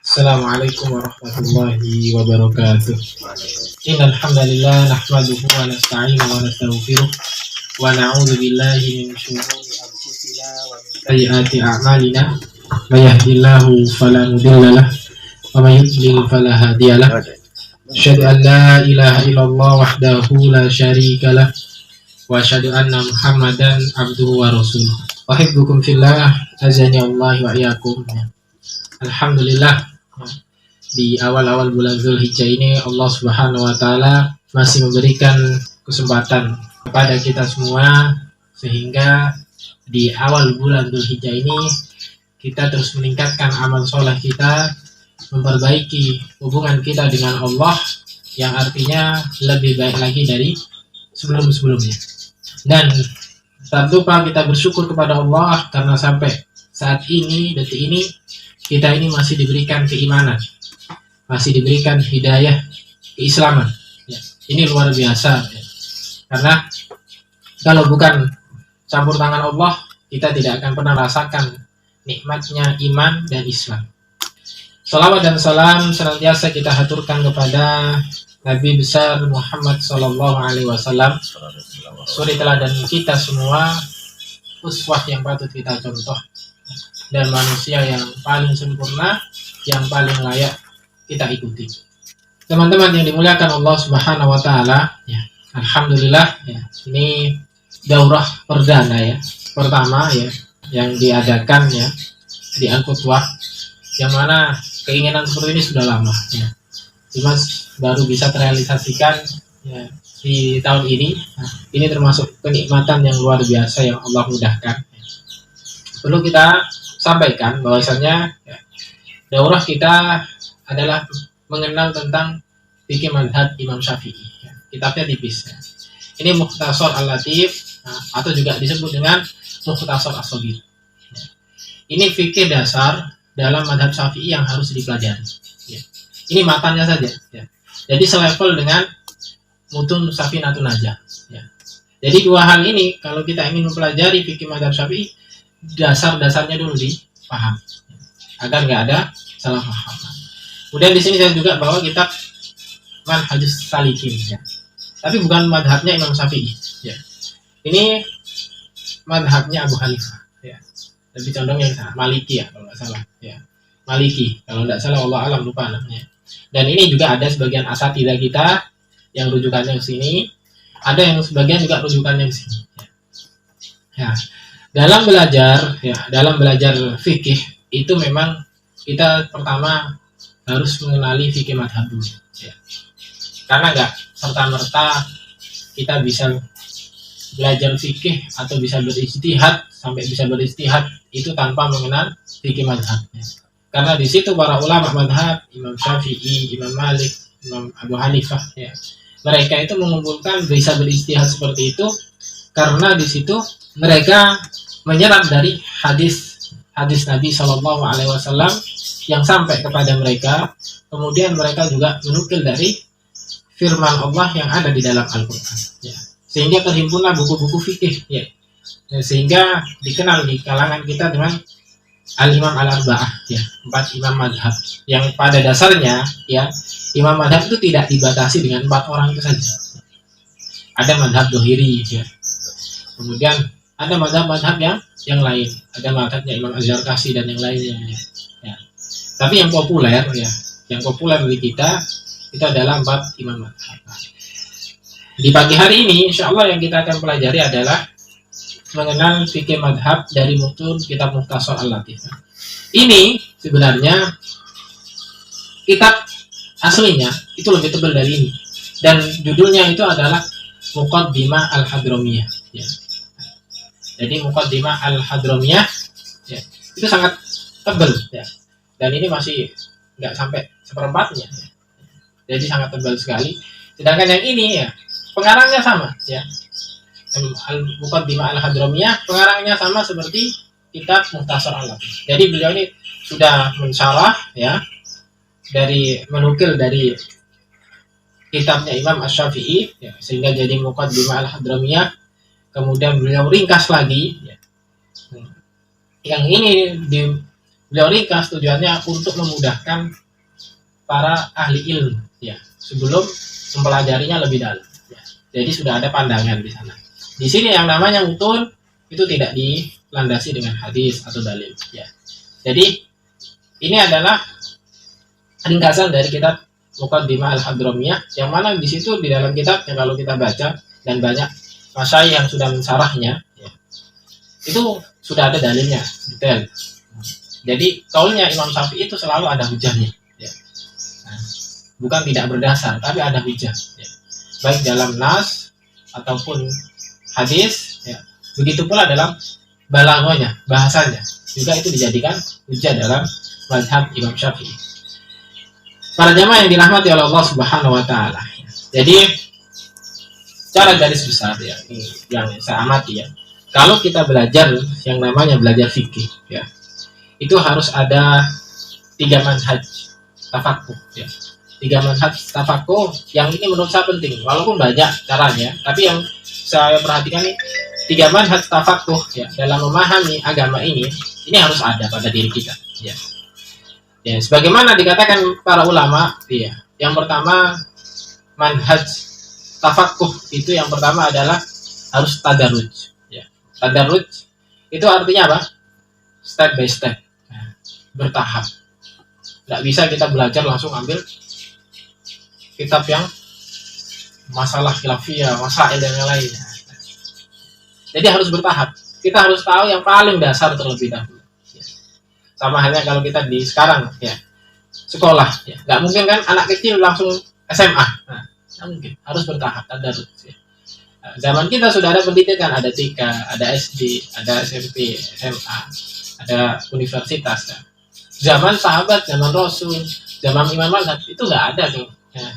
Assalamualaikum warahmatullahi wabarakatuh. Innal hamdalillah nahmaduhu wa nasta'inuhu wa nastaghfiruh wa na'udzu billahi min shururi anfusina wa min sayyiati a'malina. May yahdihillahu fala mudilla lahu wa may yudlil fala hadiya lahu. Asyhadu an la ilaha illallah wahdahu la syarika lahu wa asyhadu anna Muhammadan abduhu wa rasuluh. Uhibbukum fillah, azani Allah wa iyyakum. Alhamdulillah, di awal-awal bulan Zulhijjah ini Allah Subhanahu wa taala masih memberikan kesempatan kepada kita semua sehingga di awal bulan Zulhijjah ini kita terus meningkatkan amal soleh kita, memperbaiki hubungan kita dengan Allah yang artinya lebih baik lagi dari sebelum-sebelumnya. Dan tak lupa kita bersyukur kepada Allah karena sampai saat ini, detik ini, kita ini masih diberikan keimanan, masih diberikan hidayah keislaman. Ya, ini luar biasa. Ya. Karena kalau bukan campur tangan Allah, kita tidak akan pernah rasakan nikmatnya iman dan Islam. Salawat dan salam senantiasa kita haturkan kepada Nabi besar Muhammad Sallallahu Alaihi Wasallam, suri teladan kita semua, uswah yang patut kita contoh, dan manusia yang paling sempurna, yang paling layak kita ikuti. Teman-teman yang dimuliakan Allah Subhanahu Wa Taala, ya, alhamdulillah, ya, ini daurah perdana ya, pertama ya, yang diadakan ya di Al-Qutwah, yang mana keinginan seperti ini sudah lama, ya. Cuma baru bisa terrealisasikan ya, di tahun ini. Nah, ini termasuk kenikmatan yang luar biasa yang Allah mudahkan. Perlu kita sampaikan bahwasanya ya, daurah kita adalah mengenal tentang fikih mazhab Imam Syafi'i. Ya. Kitabnya tipis. Ya. Ini Mukhtasar Al-Latif, nah, atau juga disebut dengan Mukhtasar As-Shaghir. Ya. Ini fikih dasar dalam mazhab Syafi'i yang harus dipelajari. Ya. Ini matanya saja. Ya. Jadi selevel dengan Mutun Safinatun Najah. Ya. Jadi dua hal ini kalau kita ingin mempelajari fikih mazhab Syafi'i, dasar-dasarnya dulu dipaham agar nggak ada salah paham. Kemudian di sini saya juga bawa kitab Manhajus Salikin, ya. Tapi bukan madhabnya Imam Syafi'i. Ya. Ini madhabnya Abu Hanifah. Ya. Lebih condong yang Maliki ya kalau nggak salah. Ya. Maliki kalau nggak salah, Allah alam lupa namanya. Dan ini juga ada sebagian asatidzah kita yang rujukannya ke sini, ada yang sebagian juga rujukannya ke sini. Ya. Dalam belajar fikih itu memang kita pertama harus mengenali fikih madhab dulu. Ya. Karena nggak serta-merta kita bisa belajar fikih atau bisa berijtihad sampai bisa berijtihad itu tanpa mengenal fikih madhab. Ya. Karena di situ para ulama madhab, Imam Syafi'i, Imam Malik, Imam Abu Hanifah, ya, mereka itu mengumpulkan bisa berijtihad seperti itu karena di situ mereka menyerap dari hadis Nabi Shallallahu Alaihi Wasallam yang sampai kepada mereka, kemudian mereka juga menukil dari firman Allah yang ada di dalam Al-Quran. Ya. Sehingga terhimpunlah buku-buku fikih, ya. Sehingga dikenal di kalangan kita dengan Al-Imam Al-Arba'ah, ya, 4 imam madhab, yang pada dasarnya ya imam madhab itu tidak dibatasi dengan 4 orang itu saja. Ada madhab Dohiri, ya. Kemudian ada madhab-madhab yang lain, ada madhabnya Imam Az-Zarkashi dan yang lainnya, ya. Tapi yang populer ya, yang populer di kita itu adalah 4 imam madhab. Di pagi hari ini insya Allah yang kita akan pelajari adalah mengenal fikih madhab dari mutun kitab Mukhtasar Al-Latif. Ini sebenarnya kitab aslinya itu lebih tebal dari ini, dan judulnya itu adalah Muqaddimah Al-Hadramiyah, ya. Jadi Muqaddimah Al-Hadramiyah, ya, itu sangat tebal, ya. Dan ini masih nggak sampai seperempatnya, ya. Jadi sangat tebal sekali. Sedangkan yang ini ya pengarangnya sama, ya. Al-Muqaddimah Al-Hadramiyah pengarangnya sama seperti kitab Mukhtasar Al-Latif. Jadi beliau ini sudah mensyarah, ya, menukil dari kitabnya Imam Asy-Syafi'i, ya, sehingga jadi Muqaddimah Al-Hadramiyah. Kemudian beliau ringkas lagi, ya. Yang ini Beliau ringkas tujuannya untuk memudahkan para ahli ilmu ya sebelum mempelajarinya lebih dalam ya. Jadi sudah ada pandangan di sana. Di sini yang namanya mutun itu tidak dilandasi dengan hadis atau dalil ya. Jadi ini adalah ringkasan dari kitab Muqaddimah Al-Hadramiyah, yang mana di situ di dalam kitabnya kalau kita baca dan banyak masyayikh yang sudah mensyarahnya ya, itu sudah ada dalilnya detail. Jadi kaulnya Imam Syafi'i itu selalu ada hujahnya ya. Nah, bukan tidak berdasar tapi ada hujah ya. Baik dalam nas ataupun hadis ya. Begitu pula dalam balaghahnya, bahasanya juga itu dijadikan hujah dalam mazhab Imam Syafi'i. Para jamaah yang dirahmati oleh Allah Subhanahu wa taala. Jadi cara garis besar ya, yang saya amati ya. Kalau kita belajar yang namanya belajar fikih ya, itu harus ada 3 manhaj tafakuh ya. 3 manhaj tafakuh yang ini menurut saya penting, walaupun banyak caranya, tapi yang saya perhatikan ini 3 manhaj tafakuh ya dalam memahami agama ini harus ada pada diri kita ya. Ya, sebagaimana dikatakan para ulama, ya. Yang pertama manhaj tafakuh itu yang pertama adalah harus tadarruj. Ya. Tadarruj itu artinya apa? Step by step, bertahap. Tidak bisa kita belajar langsung ambil kitab yang masalah khilafiyah, masail dan yang lain. Jadi harus bertahap. Kita harus tahu yang paling dasar terlebih dahulu. Sama halnya kalau kita di sekarang ya sekolah ya, nggak mungkin kan anak kecil langsung SMA, nggak mungkin, harus bertahap tadarruj ya. Zaman kita sudah ada pendidikan, ada TK, ada SD, ada SMP, SMA, ada universitas ya. Zaman sahabat, zaman Rasul, zaman Imam Malik itu nggak ada tuh ya.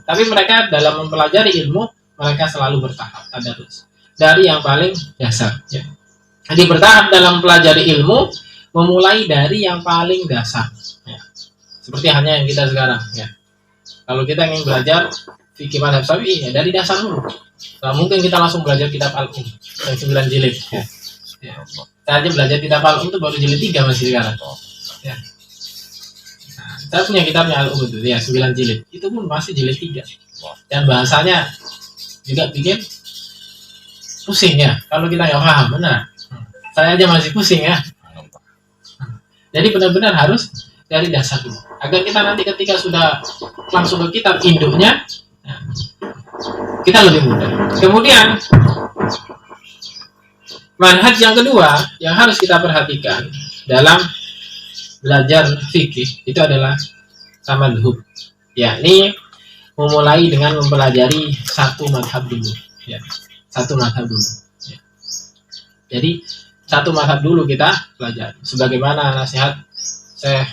Tapi mereka dalam mempelajari ilmu mereka selalu bertahap tadarruj dari yang paling dasar ya. Jadi bertahap dalam mempelajari ilmu, memulai dari yang paling dasar ya. Seperti hanya yang kita sekarang ya. Kalau kita ingin belajar fikih mazhab Syafi'i ya dari dasar dulu. Nah, mungkin kita langsung belajar kitab Al-Um yang 9 jilid ya. Ya. Kita aja belajar kitab Al-Um itu baru jilid 3 masih sekarang ya. Nah, saya punya kitabnya Al-Um itu ya 9 jilid, itu pun masih jilid 3 dan bahasanya juga bikin pusing ya kalau kita nggak paham benar. Saya aja masih pusing ya. Jadi benar-benar harus dari dasar dulu, agar kita nanti ketika sudah langsung ke kitab induknya, kita lebih mudah. Kemudian manhaj yang kedua yang harus kita perhatikan dalam belajar fikih itu adalah tamadhub, yakni memulai dengan mempelajari satu mazhab dulu, ya. Satu mazhab dulu. Ya. Jadi satu mazhab dulu kita pelajari. Sebagaimana nasihat Syekh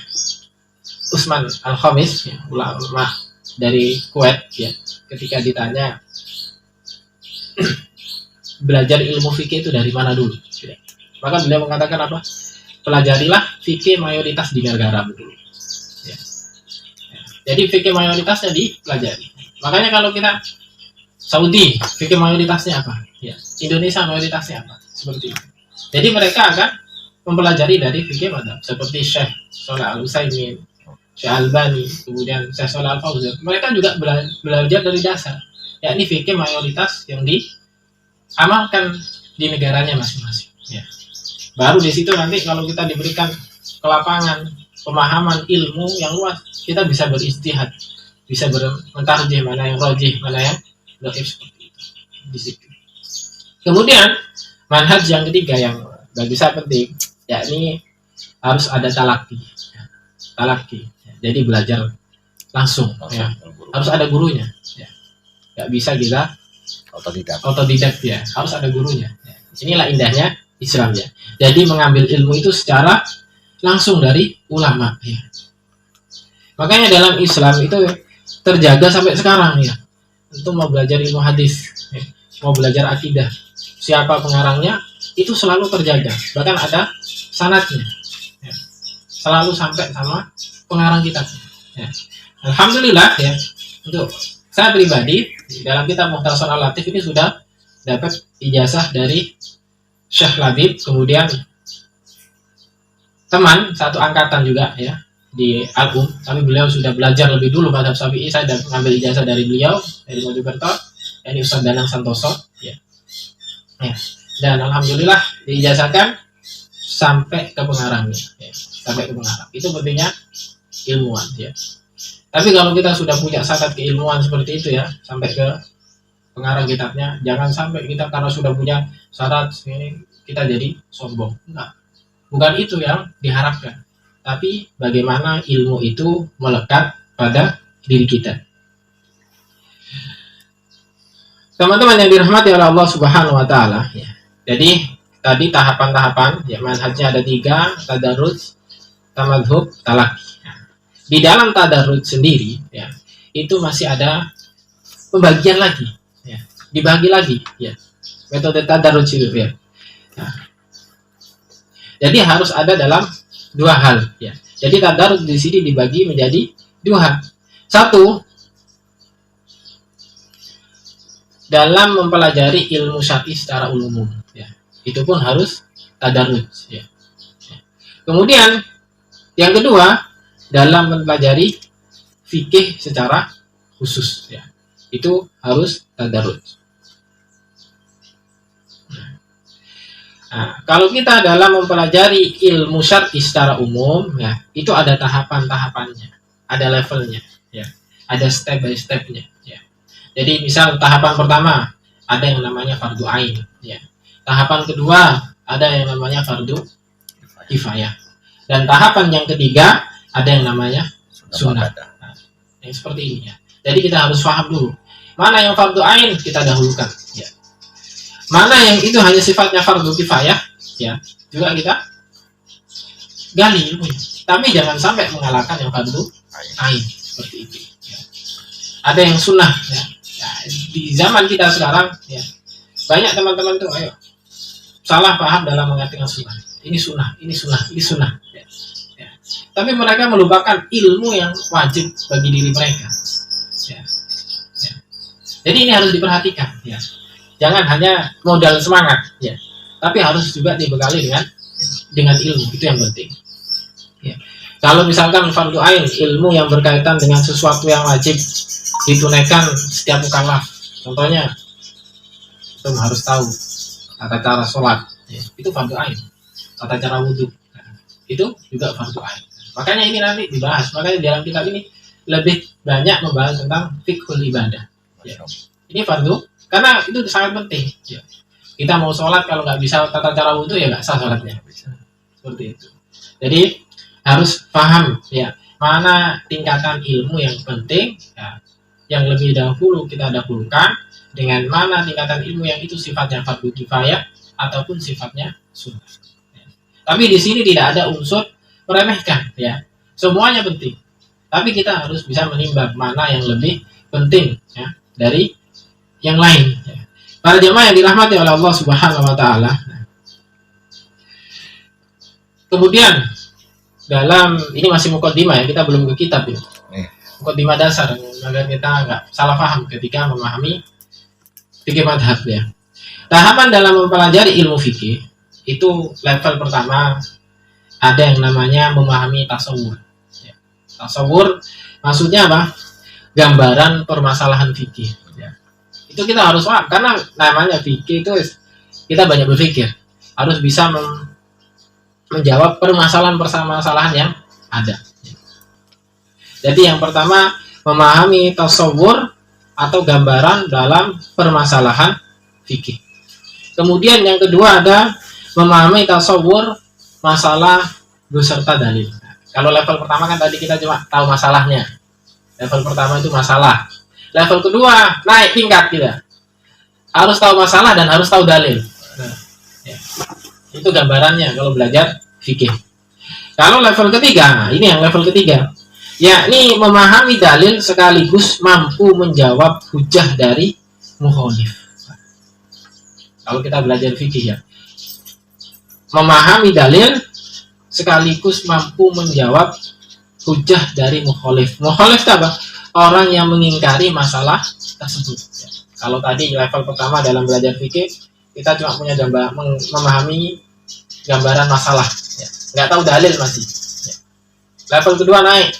Utsman Al-Khamis, ya, ulama dari Kuwait, ya, ketika ditanya belajar ilmu fikih itu dari mana dulu, ya. Maka beliau mengatakan apa? Pelajarilah fikih mayoritas di negara dulu. Ya. Ya. Jadi fikih mayoritasnya dipelajari. Makanya kalau kita Saudi, fikih mayoritasnya apa? Ya. Indonesia mayoritasnya apa? Seperti itu. Jadi mereka akan mempelajari dari fikih mazhab seperti Syekh Shalih Al-Utsaimin, Syekh Albani, kemudian Syekh Shalih Al-Fauzan. Mereka juga belajar dari dasar, yakni fikih mayoritas yang diamalkan di negaranya masing-masing. Ya. Baru di situ nanti kalau kita diberikan ke lapangan pemahaman ilmu yang luas, kita bisa beristihad, bisa mentarjih mana yang rajih, mana yang dhaif seperti itu di situ. Kemudian manhaj yang ketiga yang bagi saya penting, yakni harus ada talaki. Talaki. Jadi belajar langsung. Ya. Harus ada gurunya. Ya. Gak bisa kita otodidak ya. Harus ada gurunya. Ya. Inilah indahnya Islam ya. Jadi mengambil ilmu itu secara langsung dari ulama. Ya. Makanya dalam Islam itu terjaga sampai sekarang ya. Untuk mau belajar ilmu hadis, ya. Mau belajar akidah, siapa pengarangnya itu selalu terjaga, bahkan ada sanadnya ya. Selalu sampai sama pengarang kitab ya. Alhamdulillah ya, untuk saya pribadi dalam kitab Mukhtasar Al-Latif ini sudah dapat ijazah dari Syekh Labib, kemudian teman satu angkatan juga ya di Al-Um, tapi beliau sudah belajar lebih dulu mazhab Syafi'i. Saya ngambil ijazah dari beliau dari Mojokerto, ini Ustaz Danang Santoso ya. Dan alhamdulillah diijazahkan sampai ke Pengarang ya. Sampai ke Pengarang. Itu pentingnya ilmuwan ya. Tapi kalau kita sudah punya sangat keilmuan seperti itu ya, sampai ke pengarang kitabnya, jangan sampai kita karena sudah punya syarat ini kita jadi sombong. Enggak. Bukan itu yang diharapkan. Tapi bagaimana ilmu itu melekat pada diri kita. Teman-teman yang dirahmati oleh Allah Subhanahu wa taala ya. Jadi tadi tahapan-tahapan ya, manhajnya ada 3, tadarruj, tamadhub, talaqi. Di dalam tadarruj sendiri ya, itu masih ada pembagian lagi ya, dibagi lagi ya, metode tadarruj itu ya. Nah, jadi harus ada dalam 2 hal ya. Jadi tadarruj di sini dibagi menjadi 2 hal. 1, dalam mempelajari ilmu syar'i secara umum ya, itu pun harus tadarruj ya. Kemudian yang kedua, dalam mempelajari fikih secara khusus ya, itu harus tadarruj. Nah, kalau kita dalam mempelajari ilmu syar'i secara umum ya, itu ada tahapan-tahapannya, ada levelnya ya, ada step by stepnya ya. Jadi misal tahapan pertama ada yang namanya fardu ain ya. Tahapan kedua ada yang namanya fardu kifayah. Dan tahapan yang ketiga ada yang namanya sunnah. Nah, yang seperti ini ya. Jadi kita harus paham dulu mana yang fardu ain kita dahulukan ya. Mana yang itu hanya sifatnya fardu kifayah ya, juga kita gali ilmunya. Tapi jangan sampai mengalahkan yang fardu ain seperti itu ya. Ada yang sunnah ya. Ya, di zaman kita sekarang ya, banyak teman-teman tuh ayo salah paham dalam mengartikan sunnah. Ini sunnah, ini sunnah, ini sunnah ya. Ya. Tapi mereka melupakan ilmu yang wajib bagi diri mereka ya. Ya. Jadi ini harus diperhatikan ya. Jangan hanya modal semangat ya, tapi harus juga dibekali dengan ilmu, itu yang penting ya. Kalau misalkan fardu ain, ilmu yang berkaitan dengan sesuatu yang wajib ditunaikan setiap mukallaf, contohnya itu harus tahu tata cara sholat ya, itu fardu ain. Tata cara wudhu itu juga fardu ain. Makanya ini nanti dibahas. Makanya dalam kitab ini lebih banyak membahas tentang fiqhul ibadah ya. Ini fardu karena itu sangat penting ya. Kita mau sholat kalau nggak bisa tata cara wudhu ya nggak sah sholatnya, seperti itu. Jadi harus paham ya, mana tingkatan ilmu yang penting ya, yang lebih dahulu kita dahulukan, dengan mana tingkatan ilmu yang itu sifatnya fardu kifayah ataupun sifatnya sunnah ya. Tapi di sini tidak ada unsur meremehkan ya, semuanya penting, tapi kita harus bisa menimbang mana yang lebih penting ya dari yang lain ya. Para jemaah yang dirahmati oleh Allah Subhanahu wa taala. Kemudian dalam ini masih muqaddimah ya, kita belum ke kitab ini. Muqaddimah dasar agar kita nggak salah paham ketika memahami fikih madhab ya. Tahapan dalam mempelajari ilmu fikih itu level pertama ada yang namanya memahami tasawur ya. Tasawur maksudnya apa? Gambaran permasalahan fikih ya. Itu kita harus paham karena namanya fikih itu kita banyak berpikir, harus bisa menjawab permasalahan yang ada. Jadi yang pertama memahami tasawur atau gambaran dalam permasalahan fikih. Kemudian yang kedua ada memahami tasawur masalah beserta dalil. Kalau level pertama kan tadi kita cuma tahu masalahnya. Level pertama itu masalah. Level kedua naik tingkat kita. Harus tahu masalah dan harus tahu dalil. Nah, ya. Itu gambarannya kalau belajar fikih. Kalau level ketiga, ini yang level ketiga, yakni memahami dalil sekaligus mampu menjawab hujah dari mukhalif. Kalau kita belajar fikih ya, memahami dalil sekaligus mampu menjawab hujah dari mukhalif. Mukhalif itu apa? Orang yang mengingkari masalah tersebut. Kalau tadi level pertama dalam belajar fikih kita cuma punya memahami gambaran masalah. Ya. nggak tahu dalil masih. Ya. Level kedua naik,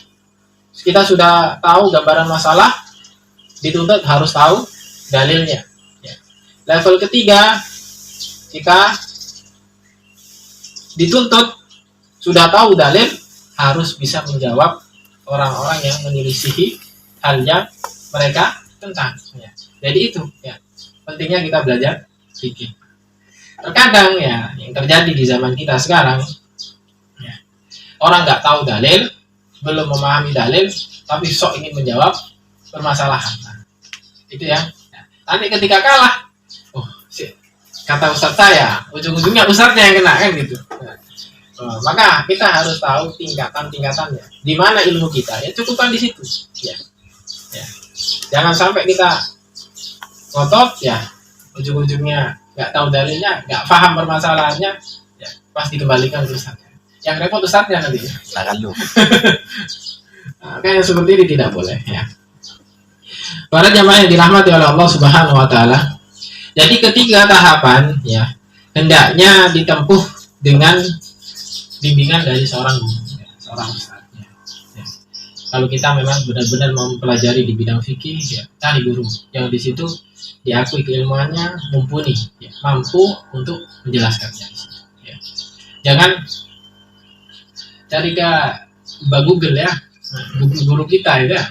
kita sudah tahu gambaran masalah, dituntut harus tahu dalilnya. Ya. Level ketiga, kita dituntut sudah tahu dalil, harus bisa menjawab orang-orang yang menyelisihi hal yang mereka tentang. Ya. Jadi itu ya pentingnya kita belajar fikih. Terkadang ya yang terjadi di zaman kita sekarang, ya, orang nggak tahu dalil, belum memahami dalil, tapi sok ingin menjawab permasalahan. Nah, itu ya. Nanti ketika kalah, kata ustadz saya, ujung-ujungnya ustadznya yang kena kan gitu. Nah, maka kita harus tahu tingkatan-tingkatannya. Di mana ilmu kita, ya cukupkan di situ. Ya. Ya. Jangan sampai kita ngotot, ya ujung-ujungnya nggak tahu dalilnya, nggak paham permasalahannya, ya pasti dikembalikan ke ustadznya. Yang repot ustadznya nanti. Silakan lu. Nah, kayak seperti ini tidak boleh. Ya. Para jamaah yang dirahmati oleh Allah Subhanahu Wa Taala. Jadi ketiga tahapan, ya hendaknya ditempuh dengan bimbingan dari seorang guru, ya, seorang ustadz. Ya. Kalau kita memang benar-benar mau mempelajari di bidang fikih, ya cari guru yang di situ diakui keilmuannya mumpuni, ya, mampu untuk menjelaskannya. Ya. Jangan cari ke Google ya, guru kita ya,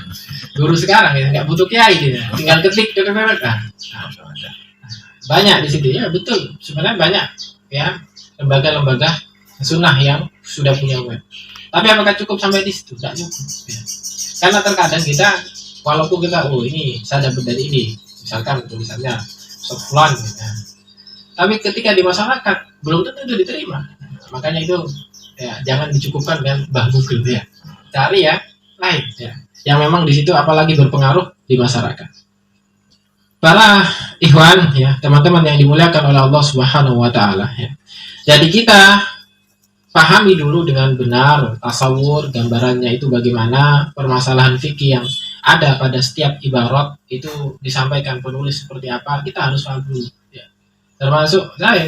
guru sekarang ya nggak butuh kiai dia, tinggal ketik banyak di situ ya, betul sebenarnya banyak ya lembaga-lembaga sunnah yang sudah punya web. Tapi apakah cukup sampai di situ? Tidak cukup. Ya. Karena terkadang kita walaupun kita ini saya dapat dari ini, misalkan tulisannya Soflan, ya. Tapi ketika di masyarakat belum tentu itu diterima. Makanya itu ya jangan dicukupkan dengan Google ya. Cari ya lain ya yang memang di situ apalagi berpengaruh di masyarakat. Para ikhwan ya, teman-teman yang dimuliakan oleh Allah Subhanahu Wa Taala ya. Jadi kita pahami dulu dengan benar tasawur, gambarannya itu bagaimana, permasalahan fikih yang ada pada setiap ibarat itu disampaikan penulis seperti apa, kita harus paham dulu ya. Termasuk saya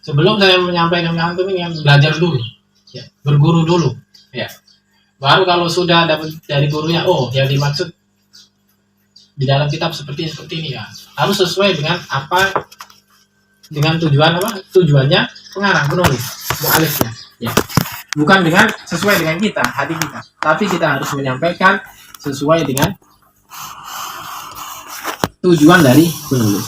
sebelum saya menyampaikan ke antum ini belajar dulu ya, berguru dulu ya. Baru kalau sudah dapat dari gurunya, oh yang dimaksud di dalam kitab seperti ini ya, harus sesuai dengan apa, dengan tujuannya pengarang penulis mu'alifnya ya, bukan dengan sesuai dengan kita hati kita, tapi kita harus menyampaikan sesuai dengan tujuan dari penulis.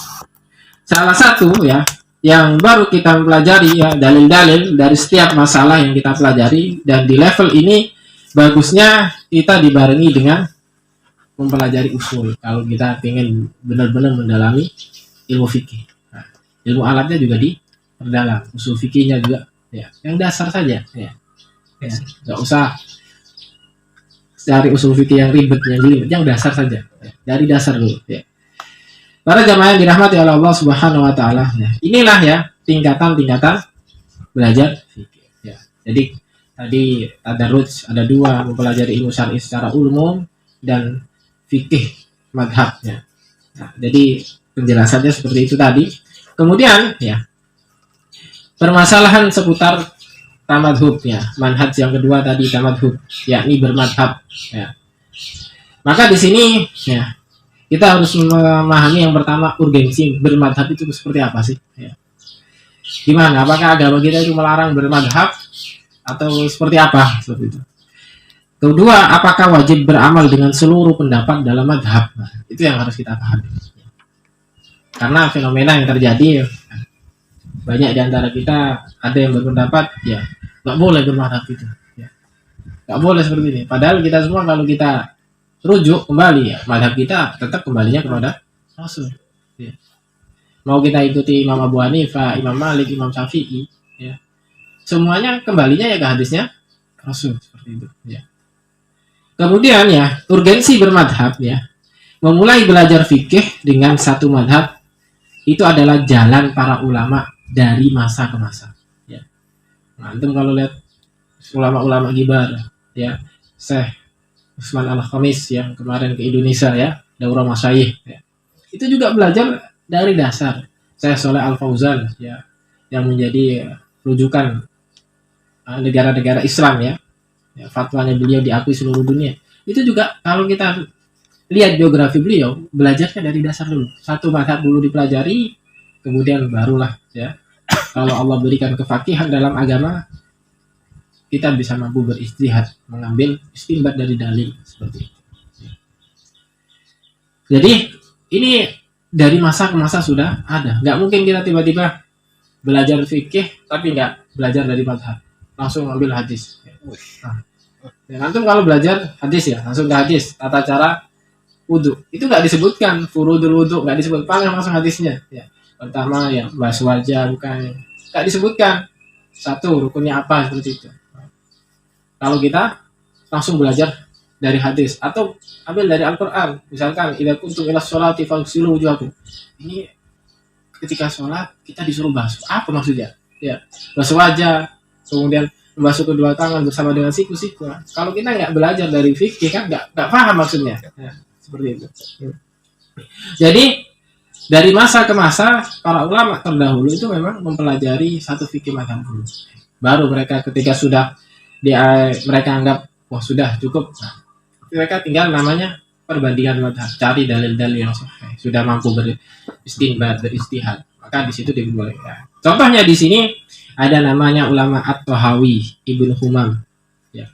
Salah satu ya yang baru kita pelajari ya dalil-dalil dari setiap masalah yang kita pelajari, dan di level ini bagusnya kita dibarengi dengan mempelajari usul kalau kita ingin benar-benar mendalami ilmu fikih. Nah, ilmu alatnya juga diperdalam, usul fikihnya juga ya, yang dasar saja ya. Nggak usah cari usul fikih yang ribet, yang dasar saja ya. Dari dasar dulu ya. Para jamaah yang dirahmati oleh Allah Subhanahu Wa Taala ya. Inilah ya tingkatan-tingkatan belajar fikih ya. Jadi tadi tadarruj ada dua, mempelajari ilmu syar'i secara umum dan fikih madhabnya. Nah, jadi penjelasannya seperti itu tadi. Kemudian ya permasalahan seputar tamadhub ya, manhaj yang kedua tadi tamadhub, yakni bermadhab ya. Maka di sini ya kita harus memahami yang pertama, urgensi bermadhab itu seperti apa sih ya. Gimana, apakah agama kita itu melarang bermadhab atau seperti apa seperti itu. Kedua, apakah wajib beramal dengan seluruh pendapat dalam madhab? Nah, itu yang harus kita pahami. Karena fenomena yang terjadi, banyak di antara kita ada yang berpendapat, ya nggak boleh bermadhab itu. Ya. Nggak boleh seperti ini. Padahal kita semua kalau kita rujuk kembali, ya madhab kita tetap kembalinya kepada Rasul. Ya. Mau kita ikuti Imam Abu Hanifah, Imam Malik, Imam Syafi'i, ya semuanya kembalinya ya ke hadisnya Rasul seperti itu. Ya. Kemudian ya, urgensi bermadhab ya. Memulai belajar fikih dengan satu madhab itu adalah jalan para ulama dari masa ke masa. Ya. Nah, antum kalau lihat ulama-ulama kibar ya, Syekh Utsman Al-Khamis yang kemarin ke Indonesia ya, daurah masyayikh ya. Itu juga belajar dari dasar. Syekh Shalih Al Fauzan ya, yang menjadi rujukan negara-negara Islam ya, fatwanya beliau diakui seluruh dunia. Itu juga kalau kita lihat biografi beliau, belajarnya dari dasar dulu. Satu mazhab dulu dipelajari, kemudian barulah ya. Kalau Allah berikan kefakihan dalam agama, kita bisa mampu beristihad, mengambil istinbat dari dalil seperti itu. Jadi ini dari masa ke masa sudah ada. Nggak mungkin kita tiba-tiba belajar fikih tapi nggak belajar dari mazhab, langsung ambil hadis. Nah, ya, antum kalau belajar hadis ya langsung ke hadis, tata cara wudhu itu nggak disebutkan, furudul wudhu nggak disebut, paling langsung hadisnya. Ya. Pertama ya basuh wajah, bukan nggak disebutkan satu rukunnya apa seperti itu. Kalau kita langsung belajar dari hadis atau ambil dari Al-Quran, misalkan idza kuntum ila sholati faghsilu wujuhakum. Ini ketika sholat kita disuruh basuh, apa maksudnya? Ya, basuh wajah, kemudian membasuh kedua tangan bersama dengan siku-siku. Kalau kita nggak belajar dari fikih kan nggak paham maksudnya. Ya, seperti itu. Jadi dari masa ke masa para ulama terdahulu itu memang mempelajari satu fikih mazhab dulu. Baru mereka ketika sudah mereka anggap wah sudah cukup, nah, mereka tinggal namanya perbandingan mazhab, cari dalil-dalil yang sahih, sudah mampu beristinbat, beristihad, maka di situ dibolehkan. Contohnya di sini ada namanya ulama At-Tahawi Ibnu Humam, ya.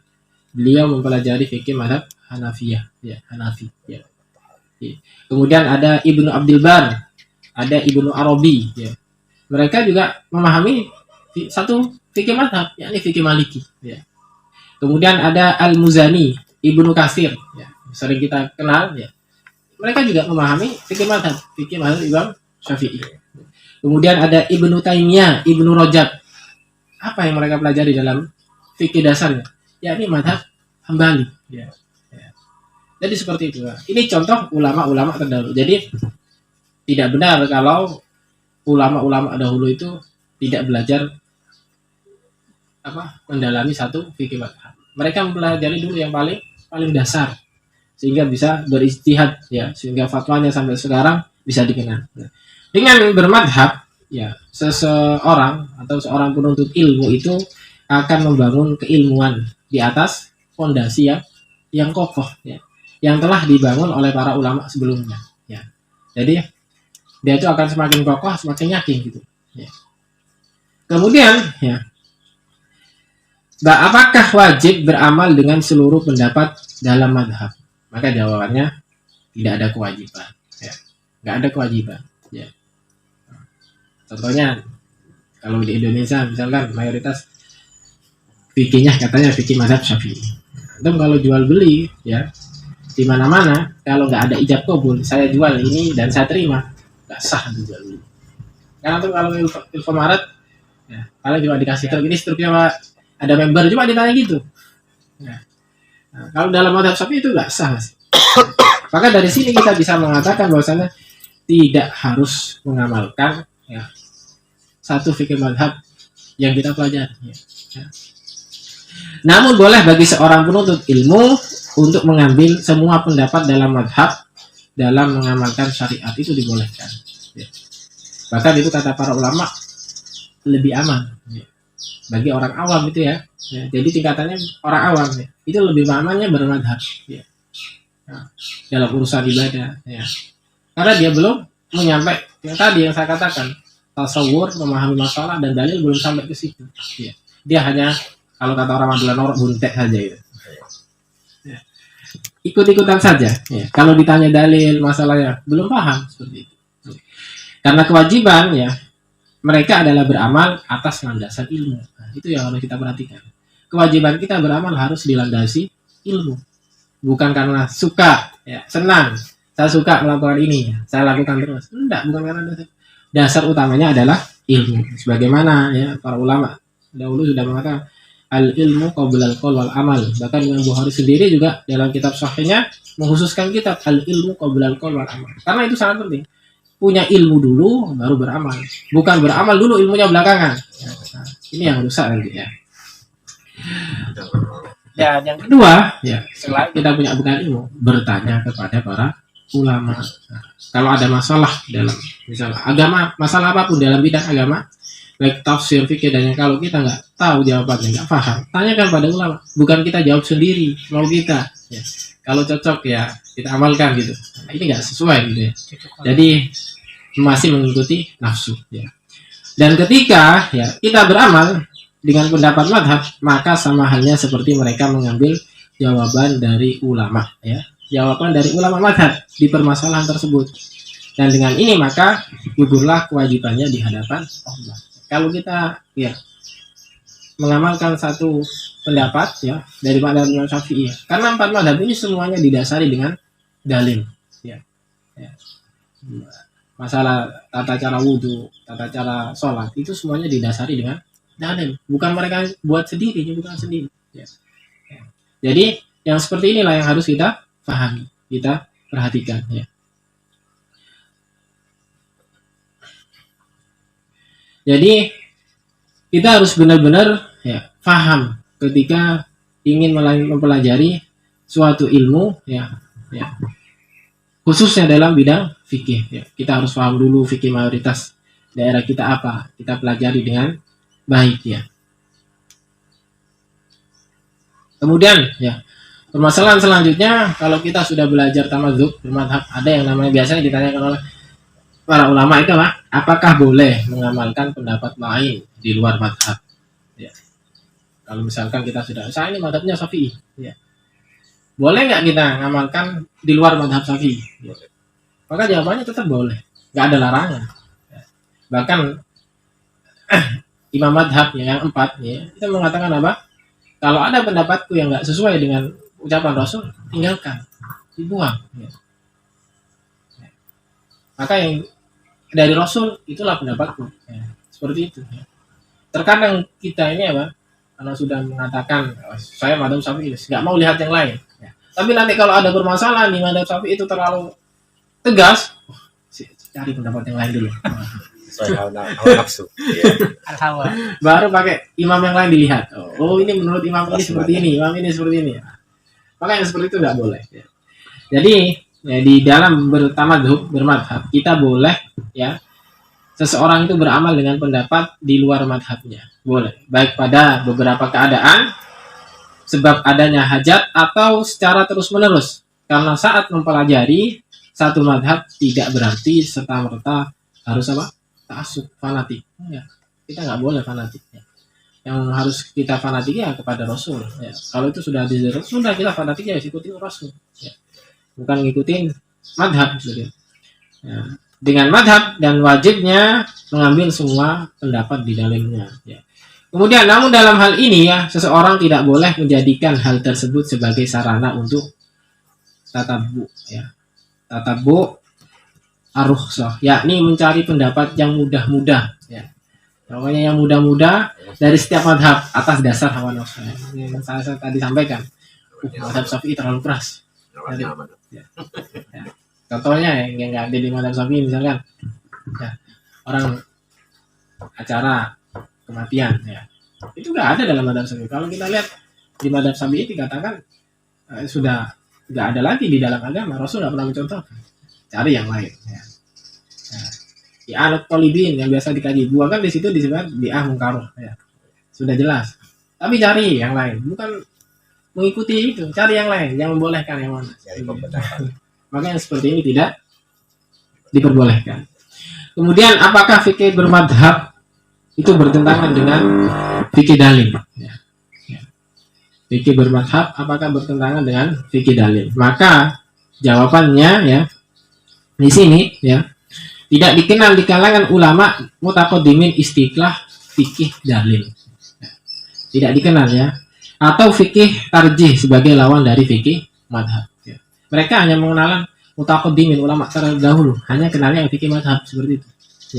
Beliau mempelajari fikih mazhab Hanafiyah, ya, Hanafi, ya. Kemudian ada Ibnu Abdul Bar, ada Ibnu Arabi, ya. Mereka juga memahami satu fikih mazhab, yakni fikih Maliki, ya. Kemudian ada Al-Muzani, Ibnu Katsir, ya, sering kita kenal, ya. Mereka juga memahami fikih mazhab Imam Syafi'i. Kemudian ada Ibnu Taimiyah, Ibnu Rajab. Apa yang mereka pelajari dalam fikih dasarnya? Yakni mazhab Hambali, ya. Ya. Jadi seperti itu. Ya. Ini contoh ulama-ulama terdahulu. Jadi tidak benar kalau ulama-ulama dahulu itu tidak belajar mendalami satu fikih mazhab. Mereka mempelajari dulu yang paling dasar sehingga bisa beristihad, ya, sehingga fatwanya sampai sekarang bisa dikenal. Dengan bermadhab, ya, seseorang atau seorang penuntut ilmu itu akan membangun keilmuan di atas fondasi yang kokoh, ya, yang telah dibangun oleh para ulama sebelumnya, ya. Jadi dia itu akan semakin kokoh, semakin yakin gitu, ya. Kemudian, ya, apakah wajib beramal dengan seluruh pendapat dalam madhab? Maka jawabannya tidak ada kewajiban. Ya. Nggak ada kewajiban. Ya. Contohnya, kalau di Indonesia misalkan mayoritas fikihnya katanya fikih madhab Syafi'i. Itu kalau jual beli, ya, di mana-mana kalau nggak ada ijab kabul, saya jual ini dan saya terima, nggak sah jual beli. Karena tuh kalau Infomaret, ya, kalau cuma dikasih tahu ini struknya Pak, ada member cuma ditanya gitu. Nah, kalau dalam mazhab Syafi'i itu nggak sah, Mas. Maka dari sini kita bisa mengatakan bahwasanya tidak harus mengamalkan, ya, satu fikih mazhab yang kita pelajari. Ya. Namun boleh bagi seorang penuntut ilmu untuk mengambil semua pendapat dalam mazhab dalam mengamalkan syariat, itu dibolehkan. Ya. Bahkan itu kata para ulama lebih aman. Ya. Bagi orang awam itu ya, jadi tingkatannya orang awam, ya, itu lebih amannya bermadhab, ya. Nah, dalam urusan ibadah, ya. Karena dia belum menyampai yang tadi yang saya katakan, tasawur, memahami masalah dan dalil belum sampai ke situ, ya. Dia hanya kalau kata orang Madura norok buntek saja gitu, ya. Ikut-ikutan saja, ya. Kalau ditanya dalil masalahnya belum paham seperti itu. Karena kewajiban, ya, mereka adalah beramal atas landasan ilmu. Nah, itu yang harus kita perhatikan. Kewajiban kita beramal harus dilandasi ilmu. Bukan karena suka, ya, senang. Saya suka melakukan ini, ya, saya lakukan terus. Enggak, bukan karena dasar utamanya adalah ilmu. Sebagaimana, ya, para ulama dahulu sudah mengatakan al ilmu qabla al qaul wal amal. Bahkan Imam Bukhari sendiri juga dalam kitab sahihnya mengkhususkan kitab al ilmu qabla al qaul wal amal. Karena itu sangat penting. Punya ilmu dulu baru beramal, bukan beramal dulu ilmunya belakangan. Nah, ini yang rusak nanti, ya. Dan yang kedua, ya, selain kita punya bekal ilmu, bertanya kepada para ulama. Nah, kalau ada masalah dalam misalnya agama, masalah apapun dalam bidang agama, baik tafsir, fikih dan yang kalau kita nggak tahu jawabannya, nggak paham, tanyakan pada ulama. Bukan kita jawab sendiri mau kita. Ya. Kalau cocok ya kita amalkan gitu. Nah, ini nggak sesuai gitu ya. Jadi masih mengikuti nafsu. Ya. Dan ketika ya kita beramal dengan pendapat madhab, maka sama halnya seperti mereka mengambil jawaban dari ulama. Ya. Jawaban dari ulama madhab di permasalahan tersebut. Dan dengan ini maka gugurlah kewajibannya di hadapan Allah. Kalau kita ya mengamalkan satu pendapat ya dari madhab Imam Syafi'i, karena 4 madhab ini semuanya didasari dengan dalil. Ya. Ya. Masalah tata cara wudhu, tata cara sholat itu semuanya didasari dengan dalil. Bukan mereka buat sendiri, bukan sendiri. Ya. Ya. Jadi yang seperti inilah yang harus kita pahami, kita perhatikan. Ya. Jadi kita harus benar-benar ya paham ketika ingin mempelajari suatu ilmu ya, khususnya dalam bidang fikih. Ya. Kita harus paham dulu fikih mayoritas daerah kita apa, kita pelajari dengan baik ya. Kemudian ya permasalahan selanjutnya, kalau kita sudah belajar tamadzub bermadhab, ada yang namanya biasanya ditanyakan oleh para ulama itu apakah boleh mengamalkan pendapat lain di luar madhab? Ya. Kalau misalkan kita sudah, saya ini madhabnya Syafi'i, ya. Boleh nggak kita mengamalkan di luar madhab Syafi'i? Ya. Maka jawabannya tetap boleh, nggak ada larangan. Ya. Bahkan imam madhab yang 4, ya, kita mengatakan apa? Kalau ada pendapatku yang nggak sesuai dengan ucapan Rasul, tinggalkan, dibuang. Ya. Maka yang dari Rasul itulah pendapatku ya, seperti itu ya. Terkadang kita ini apa, karena sudah mengatakan saya madhab Syafi'i, nggak mau lihat yang lain ya. Tapi nanti kalau ada permasalahan di madhab Syafi'i itu terlalu tegas, cari pendapat yang lain dulu. Nafsu baru pakai imam yang lain dilihat. Oh ini menurut imam ini seperti ini, imam ini seperti ini. Maka yang seperti itu nggak boleh ya. Jadi ya, di dalam bermadhab kita boleh ya seseorang itu beramal dengan pendapat di luar madhabnya, boleh, baik pada beberapa keadaan sebab adanya hajat atau secara terus menerus. Karena saat mempelajari satu madhab tidak berarti serta-merta harus apa, ta'assub, fanatik ya. Kita nggak boleh fanatik ya. Yang harus kita fanatik ya kepada Rasul ya. Kalau itu sudah di Rasul, sudah kita fanatik ya ikuti Rasul ya. Bukan ngikutin madhab gitu. Ya. Dengan madhab dan wajibnya mengambil semua pendapat di dalamnya ya. Kemudian namun dalam hal ini ya seseorang tidak boleh menjadikan hal tersebut sebagai sarana untuk tatabbu ya. Tatabbu ar-rukhsah, yakni mencari pendapat yang mudah-mudah ya. Namanya yang mudah-mudah dari setiap madhab atas dasar hawa nafsu. Yang saya tadi sampaikan. Madhab Syafi'i terlalu keras. Ya. Ya. Contohnya yang nggak ada di madhab Syafi'i misalkan ya, orang acara kematian ya, itu nggak ada dalam madhab Syafi'i. Kalau kita lihat di madhab Syafi'i dikatakan sudah nggak ada lagi di dalam agama, Rasul nggak pernah mencontohkan, cari yang lain ya. Ya alat tolibin yang biasa dikaji, bukan di situ disebut bi'ah mungkaruh ya, sudah jelas, tapi cari yang lain, bukan mengikuti itu, cari yang lain yang membolehkan yang mana. Maka yang seperti ini tidak diperbolehkan. Kemudian apakah fikih bermadhab itu bertentangan dengan fikih dalil? Ya. Fikih bermadhab apakah bertentangan dengan fikih dalil? Maka jawabannya ya di sini ya tidak dikenal di kalangan ulama mutaqaddimin istilah fikih dalil. Ya. Tidak dikenal ya. Atau fikih tarjih sebagai lawan dari fikih madhab. Ya. Mereka hanya mengenal mutaqaddimin ulama terdahulu, hanya kenalnya yang fikih madhab seperti itu.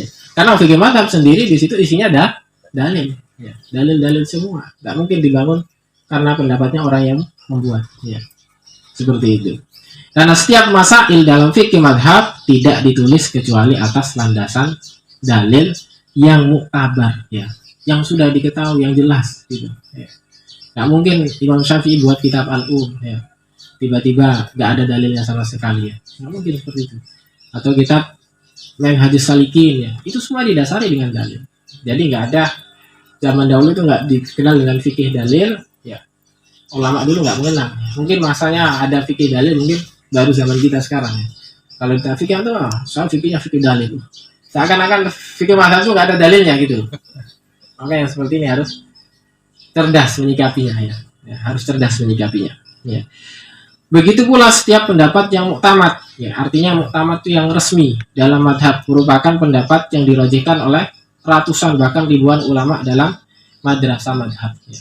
Ya. Karena fikih madhab sendiri di situ isinya ada dalil, ya. Dalil-dalil semua, nggak mungkin dibangun karena pendapatnya orang yang membuat. Ya. Seperti itu. Karena setiap masail dalam fikih madhab tidak ditulis kecuali atas landasan dalil yang muktabar, ya, yang sudah diketahui, yang jelas, gitu. Ya. Nggak mungkin Imam Syafi'i buat kitab Al-Um ya, tiba-tiba nggak ada dalilnya sama sekali ya, nggak mungkin seperti itu. Atau kitab Manhajus Salikin ya, itu semua didasari dengan dalil. Jadi nggak ada, zaman dahulu itu nggak dikenal dengan fikih dalil, ya ulama dulu nggak mengenal. Mungkin masanya ada fikih dalil, mungkin baru zaman kita sekarang ya. Kalau kita fikih itu, soal fikihnya fikih dalil. Seakan-akan fikih mazhab itu nggak ada dalilnya gitu. Maka yang seperti ini harus cerdas menyikapinya ya. Harus cerdas menyikapinya. Ya. Begitu pula setiap pendapat yang muktamad. Ya, artinya muktamad itu yang resmi dalam madhab, merupakan pendapat yang dirojihkan oleh ratusan bahkan ribuan ulama dalam madrasah madhab. Ya.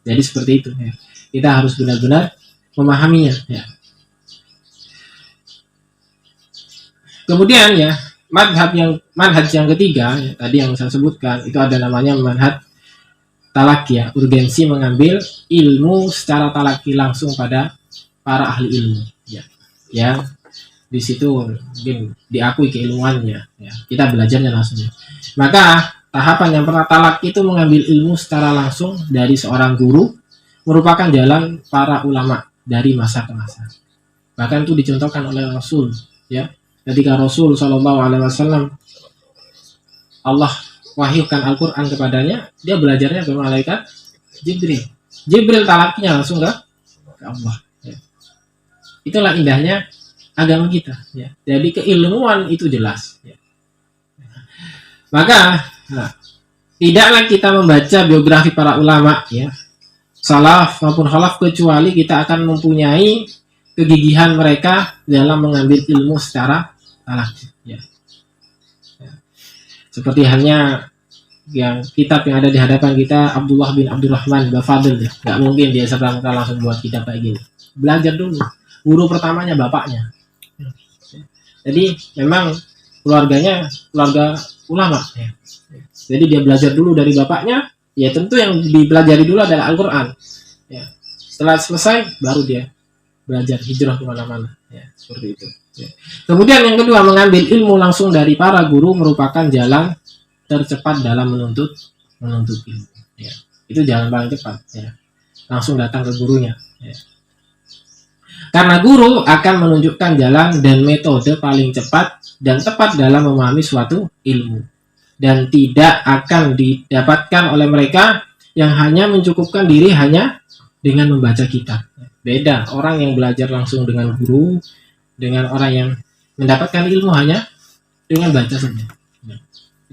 Jadi seperti itu. Ya. Kita harus benar-benar memahaminya. Ya. Kemudian ya, manhaj yang ketiga ya, tadi yang saya sebutkan itu ada namanya manhaj talaki ya, urgensi mengambil ilmu secara talaki langsung pada para ahli ilmu ya. Ya, di situ mungkin diakui keilmuannya ya. Kita belajarnya langsung. Maka tahapan yang pertama talaki itu mengambil ilmu secara langsung dari seorang guru, merupakan jalan para ulama dari masa ke masa. Bahkan itu dicontohkan oleh Rasul ya. Ketika Rasul Shallallahu Alaihi Wasallam Allah wahyukan Al-Quran kepadanya, dia belajarnya ke malaikat Jibril. Jibril talakinya langsung ke Allah. Ya. Itulah indahnya agama kita. Ya. Jadi keilmuan itu jelas. Ya. Maka tidaklah kita membaca biografi para ulama, ya, salaf maupun khalaf, kecuali kita akan mempunyai kegigihan mereka dalam mengambil ilmu secara talaki. Ya. Seperti halnya yang kitab yang ada di hadapan kita, Abdullah bin Abdurrahman Bafadil ya. Gak mungkin dia serta-merta langsung buat kitab kayak gini. Belajar dulu. Guru pertamanya bapaknya. Jadi memang keluarganya keluarga ulama ya. Jadi dia belajar dulu dari bapaknya. Ya tentu yang dipelajari dulu adalah Al-Quran ya. Setelah selesai baru dia belajar hijrah kemana-mana ya, seperti itu ya. Kemudian yang kedua, mengambil ilmu langsung dari para guru merupakan jalan tercepat dalam menuntut ilmu ya. Itu jalan paling cepat ya, langsung datang ke gurunya ya. Karena guru akan menunjukkan jalan dan metode paling cepat dan tepat dalam memahami suatu ilmu, dan tidak akan didapatkan oleh mereka yang hanya mencukupkan diri hanya dengan membaca kitab. Beda orang yang belajar langsung dengan guru dengan orang yang mendapatkan ilmu hanya dengan baca saja. Ya.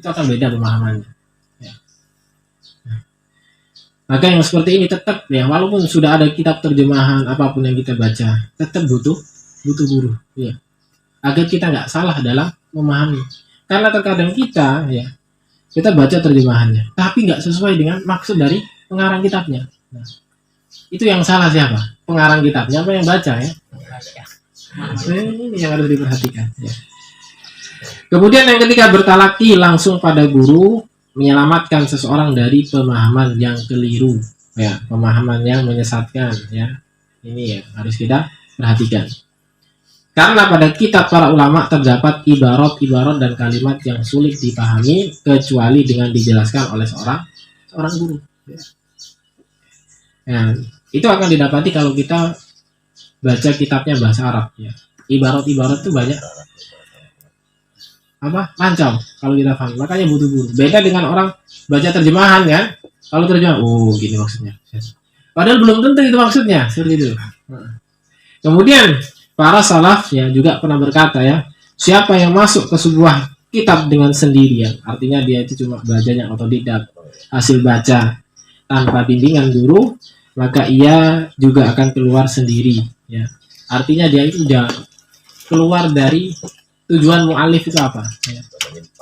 Itu akan beda pemahamannya. Ya. Nah. Maka yang seperti ini tetap ya, walaupun sudah ada kitab terjemahan apapun yang kita baca, tetap butuh guru. Ya. Agar kita nggak salah dalam memahami. Karena terkadang kita baca terjemahannya, tapi nggak sesuai dengan maksud dari pengarang kitabnya. Nah, itu yang salah siapa? Pengarang kitabnya apa yang baca ya? Ini yang harus diperhatikan ya. Kemudian yang ketiga, bertalaki langsung pada guru menyelamatkan seseorang dari pemahaman yang keliru ya, pemahaman yang menyesatkan ya. Ini ya harus kita perhatikan. Karena pada kitab para ulama terdapat ibarat-ibarat dan kalimat yang sulit dipahami kecuali dengan dijelaskan oleh seorang guru ya. Nah, itu akan didapati kalau kita baca kitabnya bahasa Arab ya. Ibarat-ibarat itu banyak lancau kalau kita paham. Makanya butuh guru. Beda dengan orang baca terjemahan kan. Kalau terjemahan, gini maksudnya. Padahal belum tentu itu maksudnya, seperti itu. Kemudian para salaf ya juga pernah berkata ya, siapa yang masuk ke sebuah kitab dengan sendirian, artinya dia itu cuma belajarnya otodidak, hasil baca tanpa bimbingan guru, maka ia juga akan keluar sendiri ya. Artinya dia itu udah keluar dari tujuan mu'alif itu apa ya.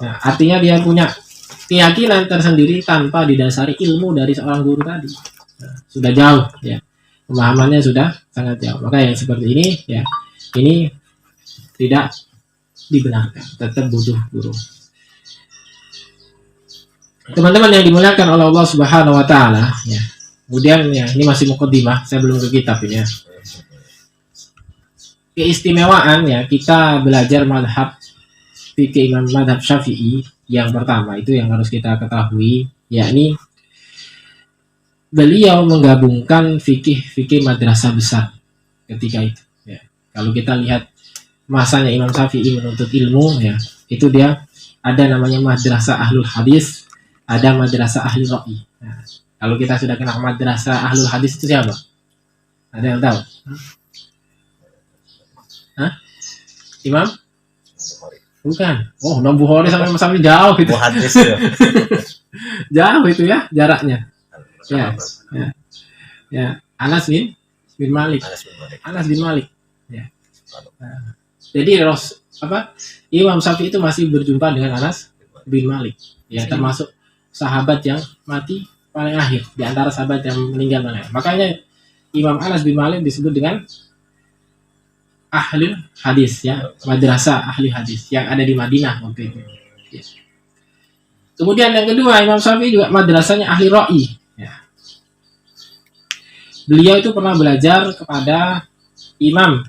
Nah, artinya dia punya keyakinan tersendiri tanpa didasari ilmu dari seorang guru tadi. Nah, sudah jauh ya, pemahamannya sudah sangat jauh. Maka yang seperti ini ya, ini tidak dibenarkan, tetap butuh guru. Teman-teman yang dimuliakan oleh Allah Subhanahu wa taala ya. Kemudian ya, ini masih muqaddimah, saya belum ke kitab ini ya. Keistimewaan ya kita belajar madhab fikih Imam madhab Syafi'i yang pertama itu yang harus kita ketahui, yakni beliau menggabungkan fikih madrasah besar ketika itu ya. Kalau kita lihat masanya Imam Syafi'i menuntut ilmu ya, itu dia ada namanya madrasah ahlul hadis, ada madrasah ahli ra'i. Nah, kalau kita sudah kenal madrasah ahlul hadis itu siapa? Ada yang tahu? Hah? Imam? Bukan. Oh, Imam Bukhari sampai jauh itu. Hadis ya. Jauh itu ya jaraknya. Ya. Ya. Anas bin Malik. Anas bin Malik. Ya. Nah, jadi Imam Syafi'i itu masih berjumpa dengan Anas bin Malik. Ya, termasuk sahabat yang mati paling akhir di antara sahabat yang meninggal paling akhir. Makanya Imam Anas bin Malik disebut dengan ahli hadis, ya, madrasah ahli hadis yang ada di Madinah waktu itu. Ya. Kemudian yang kedua, Imam Syafi'i juga madrasahnya ahli ra'i. Ya. Beliau itu pernah belajar kepada Imam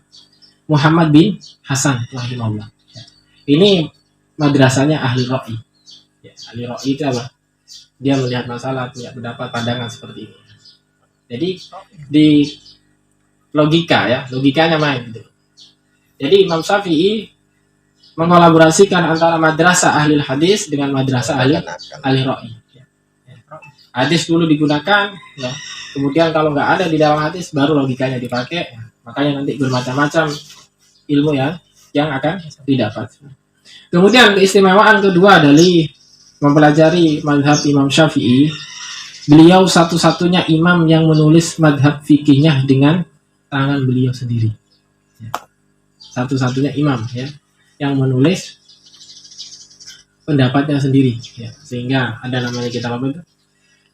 Muhammad bin Hasan rahimahullah. Ya. Ini madrasahnya ahli ra'i. Ya, ahli ra'i itu apa? Dia melihat masalah, punya pendapat, pandangan seperti ini. Jadi di logikanya main gitu. Jadi Imam Syafi'i mengolaborasikan antara madrasah ahli hadis dengan madrasah ahli ra'i. Hadis dulu digunakan, ya. Kemudian kalau nggak ada di dalam hadis, baru logikanya dipakai. Makanya nanti bermacam-macam ilmu yang akan didapat. Kemudian keistimewaan kedua dari mempelajari mazhab Imam Syafi'i, beliau satu-satunya imam yang menulis mazhab fikihnya dengan tangan beliau sendiri. Ya. Satu-satunya imam, ya, yang menulis pendapatnya sendiri, ya. Sehingga ada namanya kitab apa itu?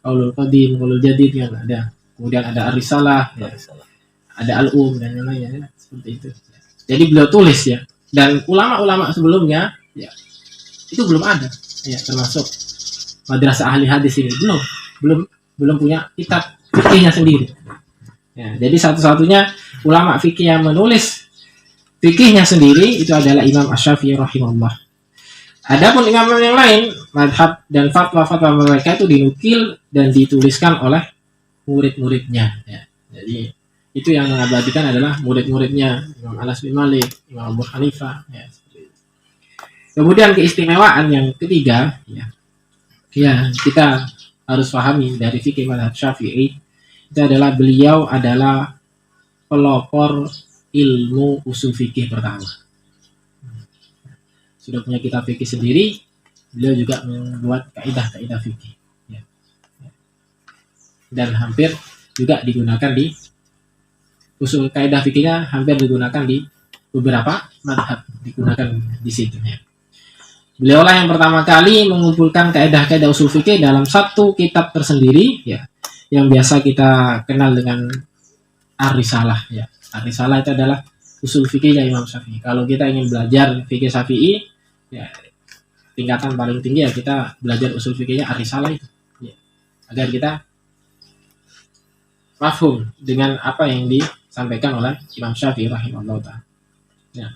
Qaulul Qadim, Qaulul Jadid, yang ada. Kemudian ada Ar-Risalah, ya. Ada Al-Um dan yang lainnya, ya. Seperti itu. Jadi beliau tulis, ya. Dan ulama-ulama sebelumnya, ya, itu belum ada, ya, termasuk madrasah ahli hadis ini belum punya kitab fikihnya sendiri. Ya, jadi satu-satunya ulama fikih yang menulis fikihnya sendiri itu adalah Imam Asy-Syafi'i rahimahullah. Adapun imam yang lain, madhab dan fatwa-fatwa mereka itu dinukil dan dituliskan oleh murid-muridnya. Ya. Jadi itu yang mengabadikan adalah murid-muridnya, Imam Anas bin Malik, Imam Abu Hanifah. Ya. Kemudian keistimewaan yang ketiga, ya kita harus pahami dari fikih madhab Syafi'i itu adalah beliau adalah pelopor ilmu usul fikih pertama. Sudah punya kitab fikih sendiri, beliau juga membuat kaidah-kaidah fikih, ya. Dan hampir juga digunakan di usul kaidah fikihnya, hampir digunakan di beberapa madhab, digunakan di situ, ya. Beliau lah yang pertama kali mengumpulkan kaidah-kaidah usul fikih dalam satu kitab tersendiri, ya, yang biasa kita kenal dengan Ar-Risalah, ya. Ar-Risalah itu adalah usul fikihnya Imam Syafi'i. Kalau kita ingin belajar fikih Syafi'i, ya, tingkatan paling tinggi ya kita belajar usul fikihnya Ar-Risalah itu, ya, agar kita mafhum dengan apa yang disampaikan oleh Imam Syafi'i rahimahullah ta'ala. Ya.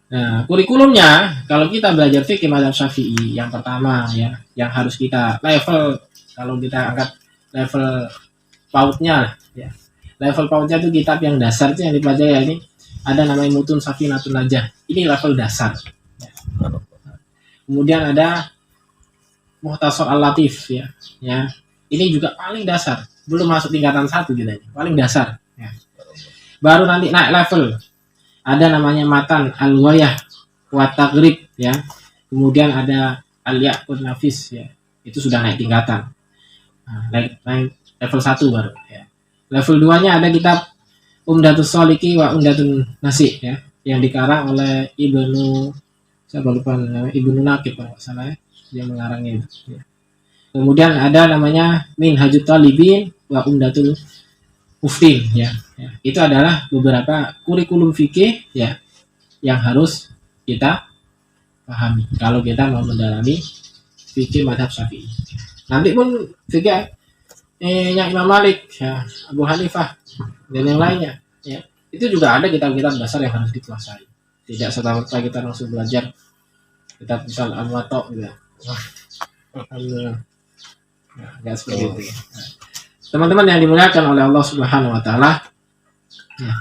Nah, kurikulumnya kalau kita belajar fikih mazhab Syafi'i, yang pertama, ya, yang harus kita level, kalau kita angkat level pautnya, ya. Level pautnya itu kitab yang dasar itu yang dipelajari, ya, ini ada namanya Mutun Safinatul Najah. Ini level dasar. Ya. Kemudian ada Mukhtasar Al-Latif, ya. Ya. Ini juga paling dasar. Belum masuk tingkatan 1 gitu aja. Paling dasar, ya. Baru nanti naik level. Ada namanya Matan Al-Wayah wa Taghrib, ya. Kemudian ada Al-Yaqut Nafis, ya. Itu sudah naik tingkatan. Nah, naik level 1 baru, ya. Level 2-nya ada kitab Umdatus Sholiki wa Umdatun Nasi, ya, yang dikarang oleh Ibnu Naqib kalau nggak salah, ya, yang mengarangnya itu, ya. Kemudian ada namanya Minhajut Talibin wa Umdatul Muftin, ya. Ya. Itu adalah beberapa kurikulum fikih, ya, yang harus kita pahami kalau kita mau mendalami fikih mazhab Syafi'i. Nanti pun fikih yang Imam Malik, ya, Abu Hanifah dan yang lainnya, ya, itu juga ada kitab-kitab dasar yang harus dikuasai. Tidak serta-merta kita langsung belajar kitab misal Al-Muwatta, gitu. Alhamdulillah. Nah, nggak seperti itu, ya. Nah, teman-teman yang dimuliakan oleh Allah Subhanahu Wa Taala, ya,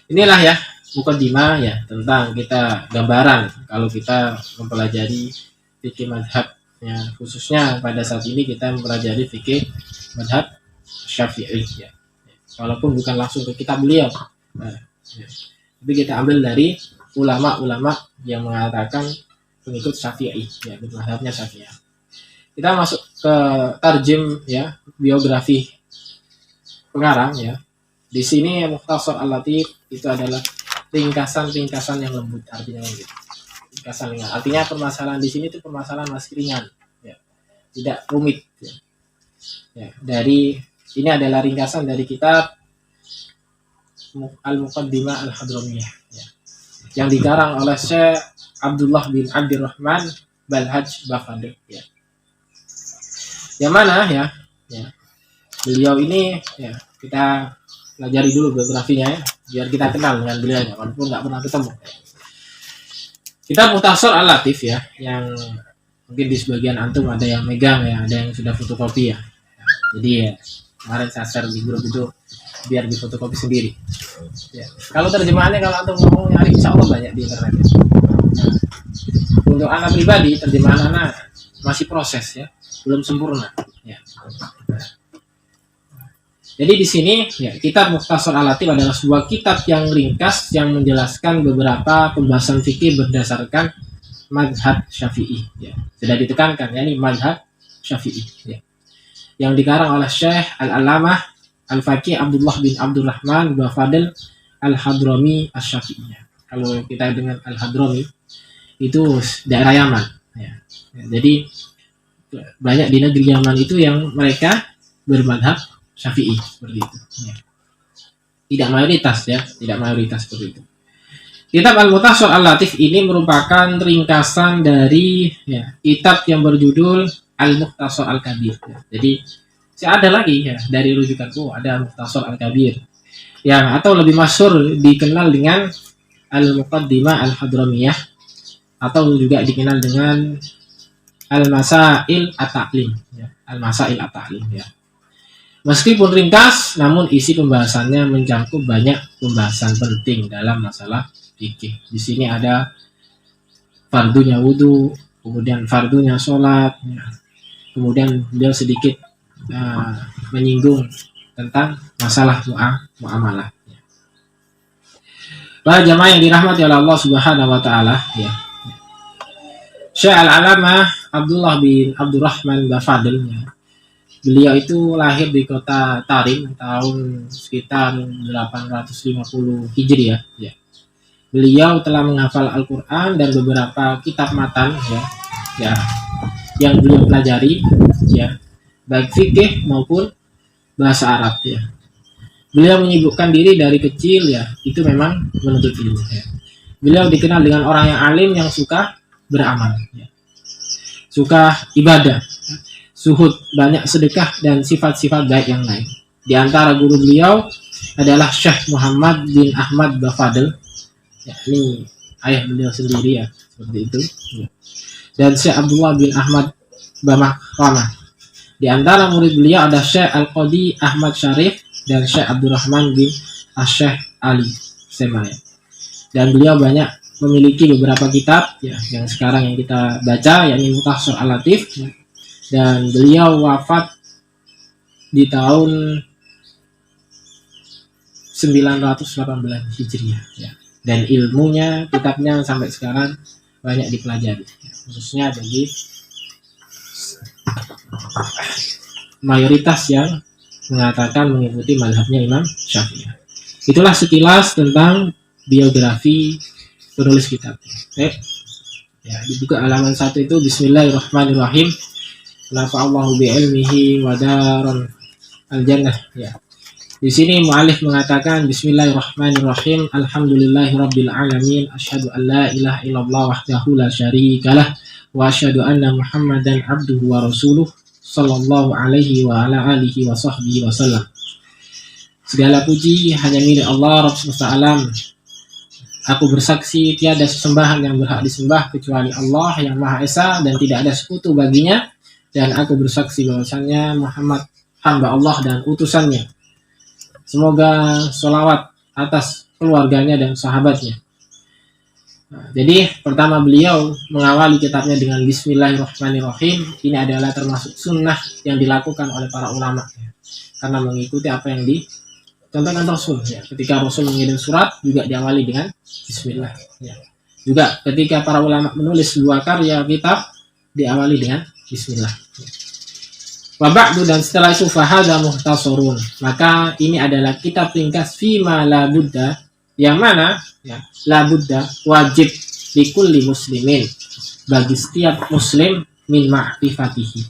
inilah, ya, mukadimah, ya, tentang kita gambaran kalau kita mempelajari fikih mazhab ya, khususnya pada saat ini kita mempelajari fikih mazhab Syafi'i ya. Walaupun bukan langsung ke kitab beliau. Nah, ya. Tapi kita ambil dari ulama-ulama yang mengatakan pengikut Syafi'i ya, mazhabnya Syafi'i. Kita masuk ke tarjim ya, biografi pengarang ya. Di sini Mukhtasar Al-Latif itu adalah ringkasan-ringkasan yang lembut, artinya gitu. Ringkasan ringan. Artinya permasalahan di sini itu permasalahan masih ringan ya. Tidak rumit ya. Ya, dari ini adalah ringkasan dari kitab Al-Muqaddimah Al-Hadramiyah ya, yang dikarang oleh Syekh Abdullah bin Abdurrahman Balhaj Bafadil ya. Yang mana ya, ya. Beliau ini ya, kita pelajari dulu biografinya ya, biar kita kenal dengan beliau walaupun nggak pernah ketemu. Kita Mukhtasar Al-Latif ya, yang mungkin di sebagian antum ada yang megang ya, ada yang sudah fotokopi ya. Jadi ya, kemarin saya share di grup itu biar di fotokopi sendiri. Ya. Kalau terjemahannya kalau antum mau nyari insya Allah banyak di internet. Ya. Nah, untuk anak pribadi terjemahan anak masih proses ya, belum sempurna. Ya. Jadi di sini ya, kitab Mukhtasar Al-Latif adalah sebuah kitab yang ringkas yang menjelaskan beberapa pembahasan fikih berdasarkan mazhab Syafi'i. Ya. Sudah ditekankan ya, ini mazhab Syafi'i. Ya. Yang dikarang oleh Syekh Al-Allamah Al-Faqih Abdullah bin Abdurrahman Bafadil Al-Hadrami Asy-Syafi'i. Ya. Kalau kita dengan Al-Hadrami itu daerah Yaman. Ya. Ya, jadi banyak di negeri Yaman itu yang mereka bermadhab Syafi'i seperti itu. Ya. Tidak mayoritas ya, tidak mayoritas seperti itu. Kitab Al-Mukhtasar Al-Latif ini merupakan ringkasan dari ya, kitab yang berjudul Al-Mukhtasar Al-Kabir. Ya. Jadi ada lagi ya dari rujukanku ada Al-Mukhtasar Al-Kabir yang atau lebih masyhur dikenal dengan Al-Muqaddimah Al-Hadramiyah atau juga dikenal dengan Al-Masail At-Ta'lim ya. Al-Masail At-Ta'lim ya. Meskipun ringkas, namun isi pembahasannya mencakup banyak pembahasan penting dalam masalah fikih. Di sini ada fardunya wudu, kemudian fardunya sholat, ya. Kemudian beliau sedikit menyinggung tentang masalah muamalah. Ya. Para jamaah yang dirahmati oleh Allah Subhanahu Wa Taala, ya. Syekh Al-Allamah Abdullah bin Abdurrahman Bafadil. Ya. Beliau itu lahir di kota Tarim tahun sekitar 850 Hijriah ya. Beliau telah menghafal Al-Qur'an dan beberapa kitab matan ya yang beliau pelajari ya, baik fikih maupun bahasa Arab ya. Beliau menyibukkan diri dari kecil ya, itu memang menuntut ilmu ya. Beliau dikenal dengan orang yang alim yang suka beramal ya. Suka ibadah. Zuhud, banyak sedekah dan sifat-sifat baik yang lain. Di antara guru beliau adalah Syekh Muhammad bin Ahmad Bafadil. Ya, ini ayah beliau sendiri ya, seperti itu. Ya. Dan Syekh Abdullah bin Ahmad Bamakrama. Di antara murid beliau ada Syekh Al-Qadi Ahmad Syarif dan Syekh Abdurrahman bin Syekh Ali Semaya. Dan beliau banyak memiliki beberapa kitab ya, yang sekarang yang kita baca, yakni Mukhtasar Al-Latif. Ya. Dan beliau wafat di tahun 918 Hijriah ya. Dan ilmunya, kitabnya sampai sekarang banyak dipelajari ya. Khususnya bagi mayoritas yang mengatakan mengikuti mazhabnya Imam Syafi'i. Itulah sekilas tentang biografi penulis kitab. Ya, dibuka halaman 1 itu Bismillahirrahmanirrahim. Nafa'allahu bi'ilmihi wa daran al-jannah ya. Di sini mu'alif mengatakan Bismillahirrahmanirrahim. Alhamdulillahirabbil alamin. Asyhadu an la ilaha illallah wahdahu la syarikalah wa asyhadu anna Muhammadan abduhu wa rasuluh sallallahu alaihi wa ala alihi wa sahbihi wasallam. Segala puji hanya milik Allah Rabb semesta alam. Aku bersaksi tiada sesembahan yang berhak disembah kecuali Allah yang Maha Esa dan tidak ada sekutu baginya. Dan aku bersaksi bahwasannya Muhammad hamba Allah dan utusannya. Semoga sholawat atas keluarganya dan sahabatnya. Nah, jadi pertama beliau mengawali kitabnya dengan Bismillahirrahmanirrahim. Ini adalah termasuk sunnah yang dilakukan oleh para ulama ya. Karena mengikuti apa yang dicontohkan Rasul ya. Ketika Rasul mengirim surat juga diawali dengan Bismillah ya. Juga ketika para ulama menulis sebuah karya kitab diawali dengan Bismillah ya. Wa ba'du, dan setelah itu fahadha muhtasarun, maka ini adalah kitab ringkas fima la buddha, yang mana ya, la buddha wajib likulli muslimin, bagi setiap muslim, min ma'rifatihi,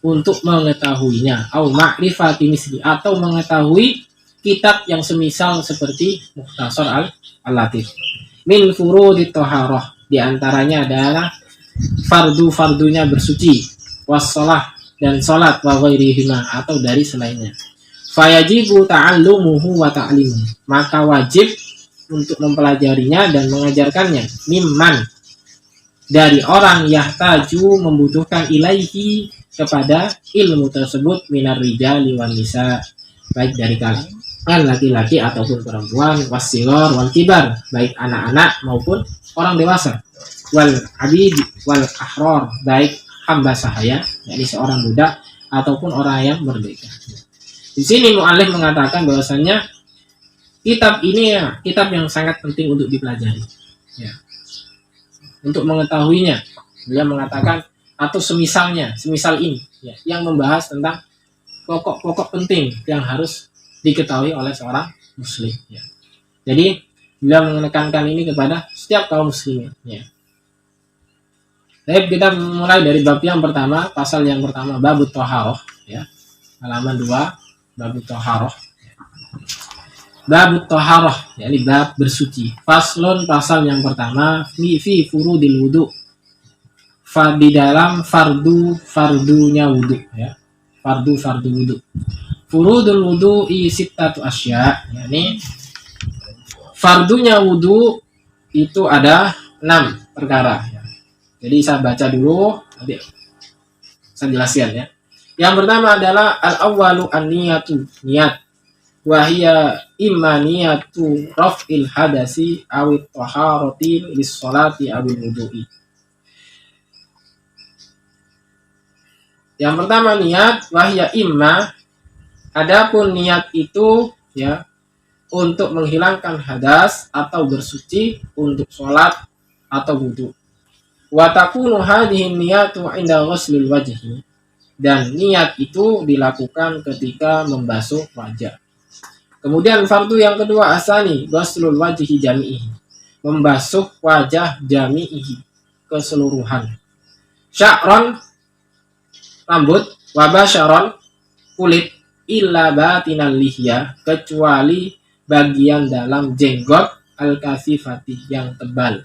untuk mengetahuinya, au ma'rifati misli, atau mengetahui kitab yang semisal seperti Mukhtasar al-Latif. Min furudit thaharah, di antaranya adalah fardu-fardunya bersuci, wassalah, dan salat, wa ghairihima, atau dari selainnya. Fayajibu ta'allumuhu wa ta'limuhu, maka wajib untuk mempelajarinya dan mengajarkannya, mimman, dari orang yahtaju, membutuhkan, ilaihi, kepada ilmu tersebut, minar rijali wan nisa, baik dari kalangan laki-laki ataupun perempuan, wasigor wal kibar, baik anak-anak maupun orang dewasa, wal abid wal ahrar, baik hamba sahaya, yakni seorang budak ataupun orang yang merdeka. Di sini mu'allif mengatakan bahwasanya kitab ini ya, kitab yang sangat penting untuk dipelajari. Ya. Untuk mengetahuinya, beliau mengatakan, atau semisalnya, semisal ini, ya, yang membahas tentang pokok-pokok penting yang harus diketahui oleh seorang muslim. Ya. Jadi beliau menekankan ini kepada setiap kaum muslimin. Ya. Baik, kita mulai dari bab yang pertama, pasal yang pertama, babut thaharah ya. Halaman 2, babut thaharah. Babut thaharah, yakni bab bersuci. Faslun, pasal yang pertama, fi furudil wudu. Di dalam fardunya wudu ya. Fardu wudu. Furudul wudu sittatu asya, yakni fardunya wudu itu ada 6 perkara ya. Jadi saya baca dulu, nanti saya jelaskan ya. Yang pertama adalah al-awwalu an-niyatu, niat. Wahia imma niyatu raf'il hadasi awit taharati lis-sholati awil wudu'i. Yang pertama niat, wahia imma, adapun niat itu ya untuk menghilangkan hadas atau bersuci untuk sholat atau wudu. Wa takunu hadhihi niyatu 'inda ghuslil wajhi, dan niat itu dilakukan ketika membasuh wajah. Kemudian fardu yang kedua asani ghuslul wajhi jami'i, membasuh wajah jami'i, keseluruhan. Sya'ron, rambut, wa basyaron, kulit, illa batinal lihya, kecuali bagian dalam jenggot, al-kasifati, yang tebal,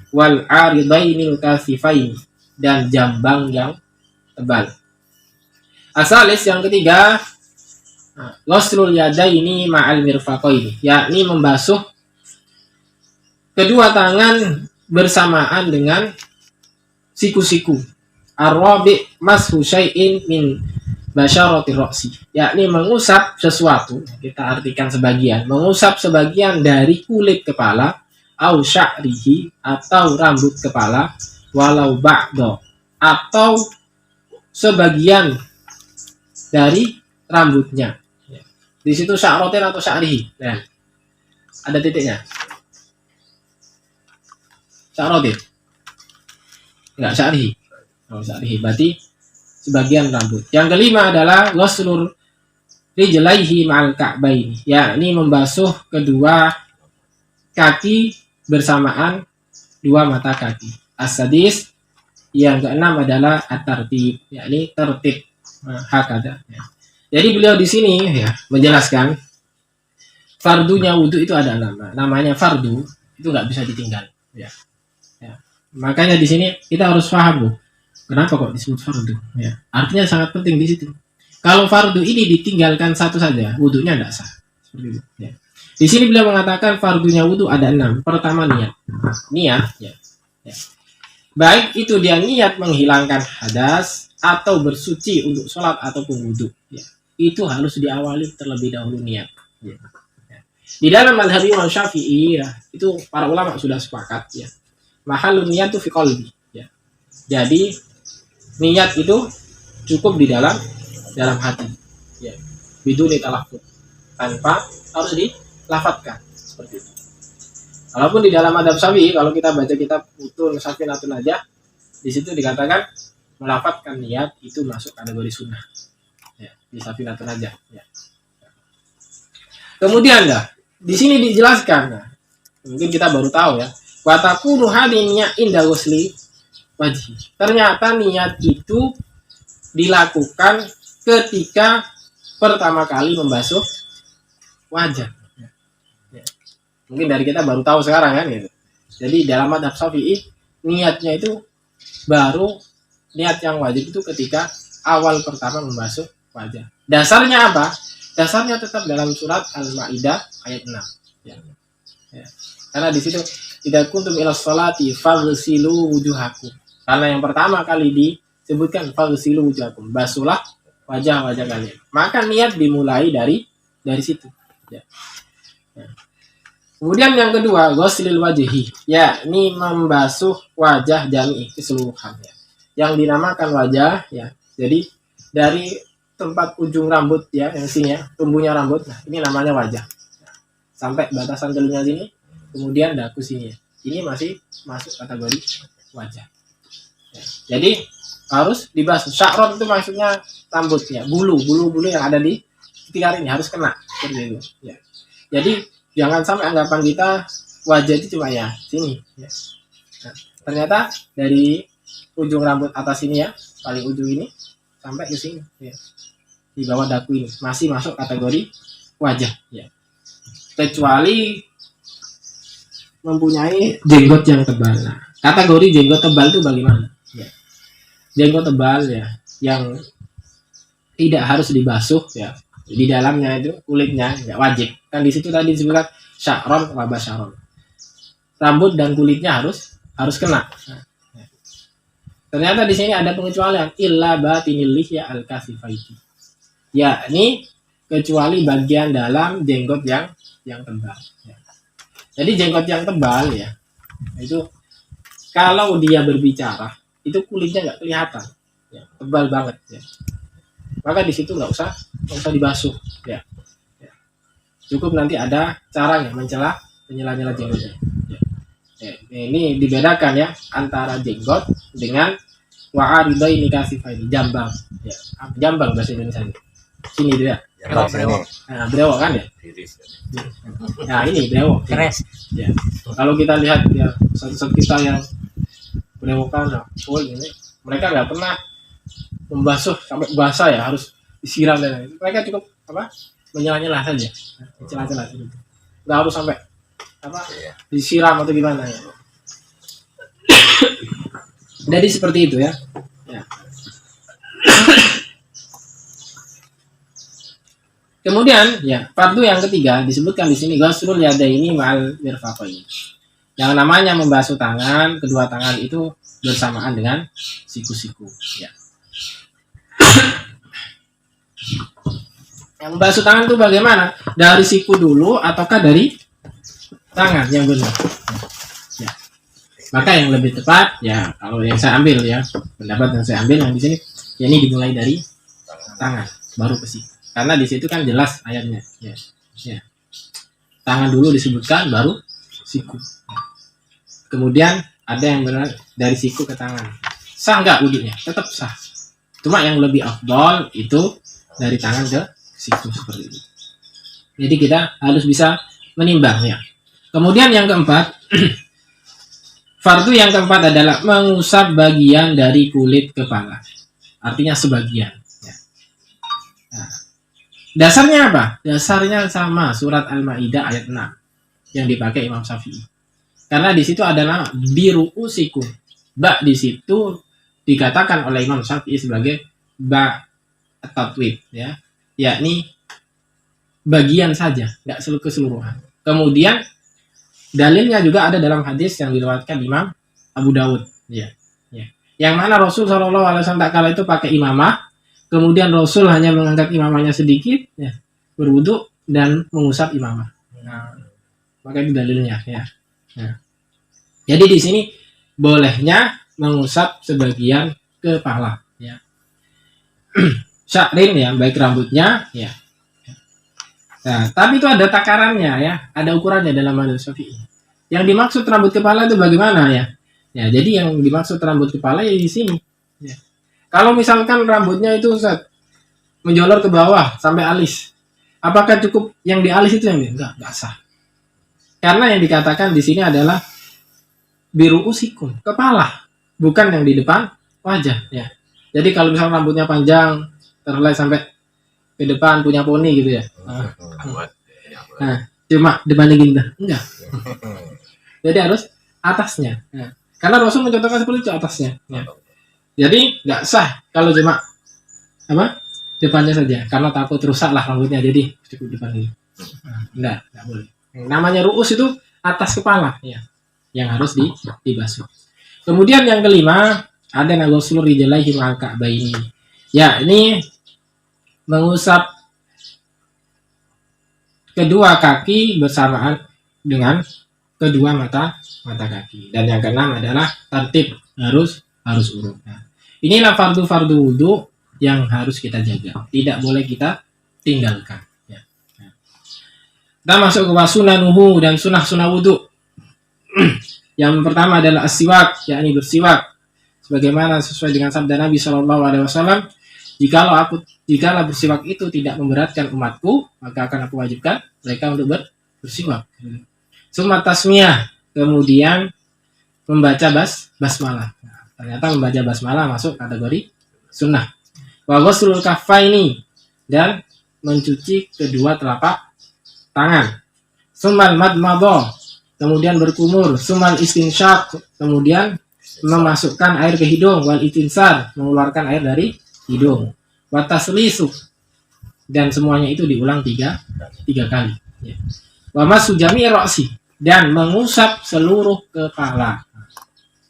wal aridainil kasifain, dan jambang yang tebal. Asalis yang ketiga, ghuslul yadaini ma'al mirfaqaini, yakni membasuh kedua tangan bersamaan dengan siku-siku. Ar-rabi' mashu syai'in min basyarati ra'si, yakni mengusap sesuatu, kita artikan sebagian, mengusap sebagian dari kulit kepala, au sya'rihi, atau rambut kepala, walau ba'do, atau sebagian dari rambutnya. Di situ sya'rotin atau sya'rihi. Nah, ada titiknya. Sya'rotin. Enggak, sya'rihi. Oh, sya'rihi berarti sebagian rambut. Yang kelima adalah ghuslur rijlaihi ma'al ka'baini, yakni membasuh kedua kaki bersamaan dua mata kaki. As-sadis, yang keenam adalah at-tartib, yakni tertib, hakada. Ya. Jadi beliau di sini ya menjelaskan fardunya wudu itu ada namanya fardu, itu nggak bisa ditinggal. Ya. Ya. Makanya di sini kita harus paham, kenapa kok disebut fardu. Ya. Artinya sangat penting di situ. Kalau fardu ini ditinggalkan satu saja, wudunya nggak sah. Seperti itu. Ya. Di sini beliau mengatakan fardunya wudu ada 6. Pertama niat. Niat ya. Ya. Baik itu dia niat menghilangkan hadas atau bersuci untuk sholat ataupun wudu. Ya. Itu harus diawali terlebih dahulu niat. Ya. Ya. Di dalam mazhab Imam Syafi'i ya, itu para ulama sudah sepakat ya. Mahalun niat itu fi qalbi ya. Jadi niat itu cukup di dalam hati ya. Biduni talaffuz, tanpa harus dilafadzkan seperti itu. Walaupun di dalam mazhab Syafi'i kalau kita baca kitab Utul Safinatul Najah, di situ dikatakan melafadzkan niat itu masuk kategori sunnah. Ya, di Safinatul Najah ya. Kemudian di sini dijelaskan, mungkin kita baru tahu ya, wa takunu hadhihi inda ghusli wajhi. Ternyata niat itu dilakukan ketika pertama kali membasuh wajah. Ya. Mungkin dari kita baru tahu sekarang kan gitu. Jadi dalam mazhab Syafi'i niatnya itu baru niat yang wajib itu ketika awal pertama membasuh wajah. Dasarnya apa? Dasarnya tetap dalam surat Al-Maidah ayat 6. Ya. Ya. Karena di situ idza kuntum ila sholati faghsilu wujuhakum. Karena yang pertama kali disebutkan faghsilu wujuhakum, basuhlah wajah-wajah kalian. Maka niat dimulai dari situ. Ya. Ya. Kemudian yang kedua, ghuslil wajhi. Ya, ini membasuh wajah jami'i keseluruhan ya. Yang dinamakan wajah ya. Jadi dari tempat ujung rambut ya, yang sini ya, tumbuhnya rambut. Nah, ini namanya wajah. Nah, sampai batasan telinga sini, kemudian dagu sini ya. Ini masih masuk kategori wajah. Ya, jadi harus dibasuh. Sya'ron itu maksudnya rambutnya, bulu yang ada di sekitar ini harus kena seperti itu. Ya. Jadi jangan sampai anggapan kita wajah itu cuma ya sini. Ya. Nah, ternyata dari ujung rambut atas ini ya, paling ujung ini sampai ke sini. Ya. Di bawah dagu ini masih masuk kategori wajah ya. Kecuali mempunyai jenggot yang tebal. Nah, kategori jenggot tebal itu bagaimana? Ya. Jenggot tebal ya yang tidak harus dibasuh ya. Di dalamnya itu kulitnya ya wajib. Kan di situ tadi disebutkan sya'ron wa basyaron. Rambut dan kulitnya harus kena. Nah, ya. Ternyata di sini ada pengecualian illa batinil lihya al-kasifaiti. Ya, ini kecuali bagian dalam jenggot yang tebal. Ya. Jadi jenggot yang tebal ya, itu kalau dia berbicara itu kulitnya nggak kelihatan, ya, tebal banget. Ya. Maka di situ nggak usah dibasuh. Ya. Ya. Cukup nanti ada caranya menyela jenggotnya. Ya. Ya. Ini dibedakan ya antara jenggot dengan wa'aridaini kasifaini, jambang. Ya. Jambang bahasa Indonesia. Sini dia. Brewok. Nah, brewok kan ya? Nah, ini brewok. Keres. Ya. Kalau kita lihat ya, saat kita yang brewokan, ini mereka nggak pernah membasuh sampai basah ya, harus disiram dan lain. Mereka cukup menyela-nyela saja, celah-celah gitu. Nggak harus sampai disiram atau gimana ya. Jadi seperti itu ya. Ya. Kemudian ya, fardu yang ketiga disebutkan di sini ghuslul yadaini ma'al mirfaqaini. Yang namanya membasuh tangan, kedua tangan itu bersamaan dengan siku-siku ya. Yang membasuh tangan itu bagaimana? Dari siku dulu ataukah dari tangan yang benar? Ya. Maka yang lebih tepat ya kalau yang saya ambil ya, pendapat yang saya ambil yang di sini ya, ini dimulai dari tangan baru ke siku. Karena di situ kan jelas ayatnya. Ya. Ya. Tangan dulu disebutkan, baru siku. Kemudian ada yang benar dari siku ke tangan. Sah nggak wudunya? Tetap sah. Cuma yang lebih afdol itu dari tangan ke siku seperti itu. Jadi kita harus bisa menimbangnya. Kemudian yang keempat, fardu yang keempat adalah mengusap bagian dari kulit kepala. Artinya sebagian. Ya. Nah, dasarnya apa? Dasarnya sama surat Al-Maidah ayat 6 yang dipakai Imam Syafi'i. Karena di situ adalah biru'usikum. Ba di situ dikatakan oleh Imam Syafi'i sebagai ba at-tatwib ya. Yakni bagian saja, enggak keseluruhan. Kemudian dalilnya juga ada dalam hadis yang diriwayatkan Imam Abu Dawud ya. Ya. Yang mana Rasul sallallahu alaihi wasallam tak kala itu pakai imamah. Kemudian Rasul hanya mengangkat imamahnya sedikit, ya, berwudu dan mengusap imamah. Nah, maka itu dalilnya ya. Nah, jadi di sini bolehnya mengusap sebagian kepala ya. Sya'rin ya, baik rambutnya ya. Nah, tapi itu ada takarannya ya, ada ukurannya dalam mazhab Syafi'i. Yang dimaksud rambut kepala itu bagaimana ya? Ya, jadi yang dimaksud rambut kepala ya di sini. Ya. Kalau misalkan rambutnya itu menjolor ke bawah sampai alis, apakah cukup yang di alis itu yang enggak sah? Karena yang dikatakan di sini adalah biru usikum, kepala, bukan yang di depan wajah ya. Jadi kalau misalnya rambutnya panjang terlai sampai ke depan punya poni gitu ya. Nah, cuma depannya gini enggak. Jadi harus atasnya. Nah, karena Rasul mencontohkan seperti itu atasnya. Ya. Jadi nggak sah kalau cuma apa depannya saja, karena takut rusak lah rambutnya. Jadi cukup depan ini. Nah, nggak boleh. Namanya ru'us itu atas kepala, ya, yang harus dibasuh. Kemudian yang kelima ada nagosul rijlaihi ma'al ka'baini. Ya, ini mengusap kedua kaki bersamaan dengan kedua mata kaki. Dan yang keenam adalah tertib harus urut. Nah, inilah fardu wudu yang harus kita jaga. Tidak boleh kita tinggalkan. Ya. Nah. Kita masuk ke wasunanuhu dan sunah wudu. Yang pertama adalah as-siwak, yakni bersiwak. Sebagaimana sesuai dengan sabda Nabi SAW, jikalau bersiwak itu tidak memberatkan umatku, maka akan aku wajibkan mereka untuk bersiwak. Summa tasmiyah, kemudian membaca basmalah. Nah, ternyata membaca basmalah masuk kategori sunnah. Wa ghuslul kaffaini, dan mencuci kedua telapak tangan. Summal madmadah, kemudian berkumur. Summal istinsyaq, kemudian memasukkan air ke hidung. Wal itinsar, mengeluarkan air dari hidung. Wa taslisu, dan semuanya itu diulang tiga kali. Ya. Wa masu jami'i ra'si, dan mengusap seluruh kepala.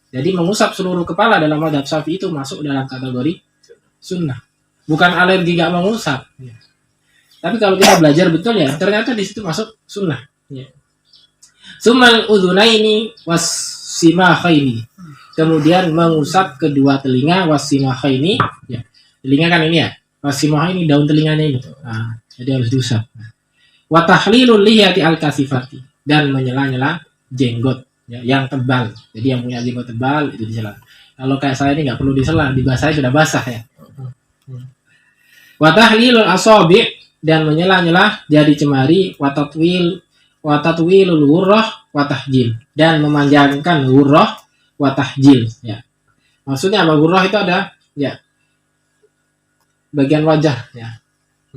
Jadi mengusap seluruh kepala dalam mazhab Syafi'i itu masuk dalam kategori sunnah. Bukan alergi gak mengusap. Ya. Tapi kalau kita belajar betul ya, ternyata di situ masuk sunnah. Ya. Sumal udhunaini wassimakhaini. Kemudian mengusap kedua telinga wassimakhaini. Ya. Telinga kan ini ya. Wassimakhaini daun telinganya ini. Nah, jadi harus diusap. Wa tahlilul lihiyati al-kasifati, dan menyela-nyela jenggot ya, yang tebal. Jadi yang punya jenggot tebal itu disela. Kalau kayak saya ini nggak perlu disela, dibasahi sudah basah ya. Wa tahlilul asabi', dan menyela-nyela jari cemari. Wa tatwilul wurrah wa tahjil, dan memanjangkan wurrah wa tahjil ya. Maksudnya apa? Wurrah itu ada ya bagian wajah ya.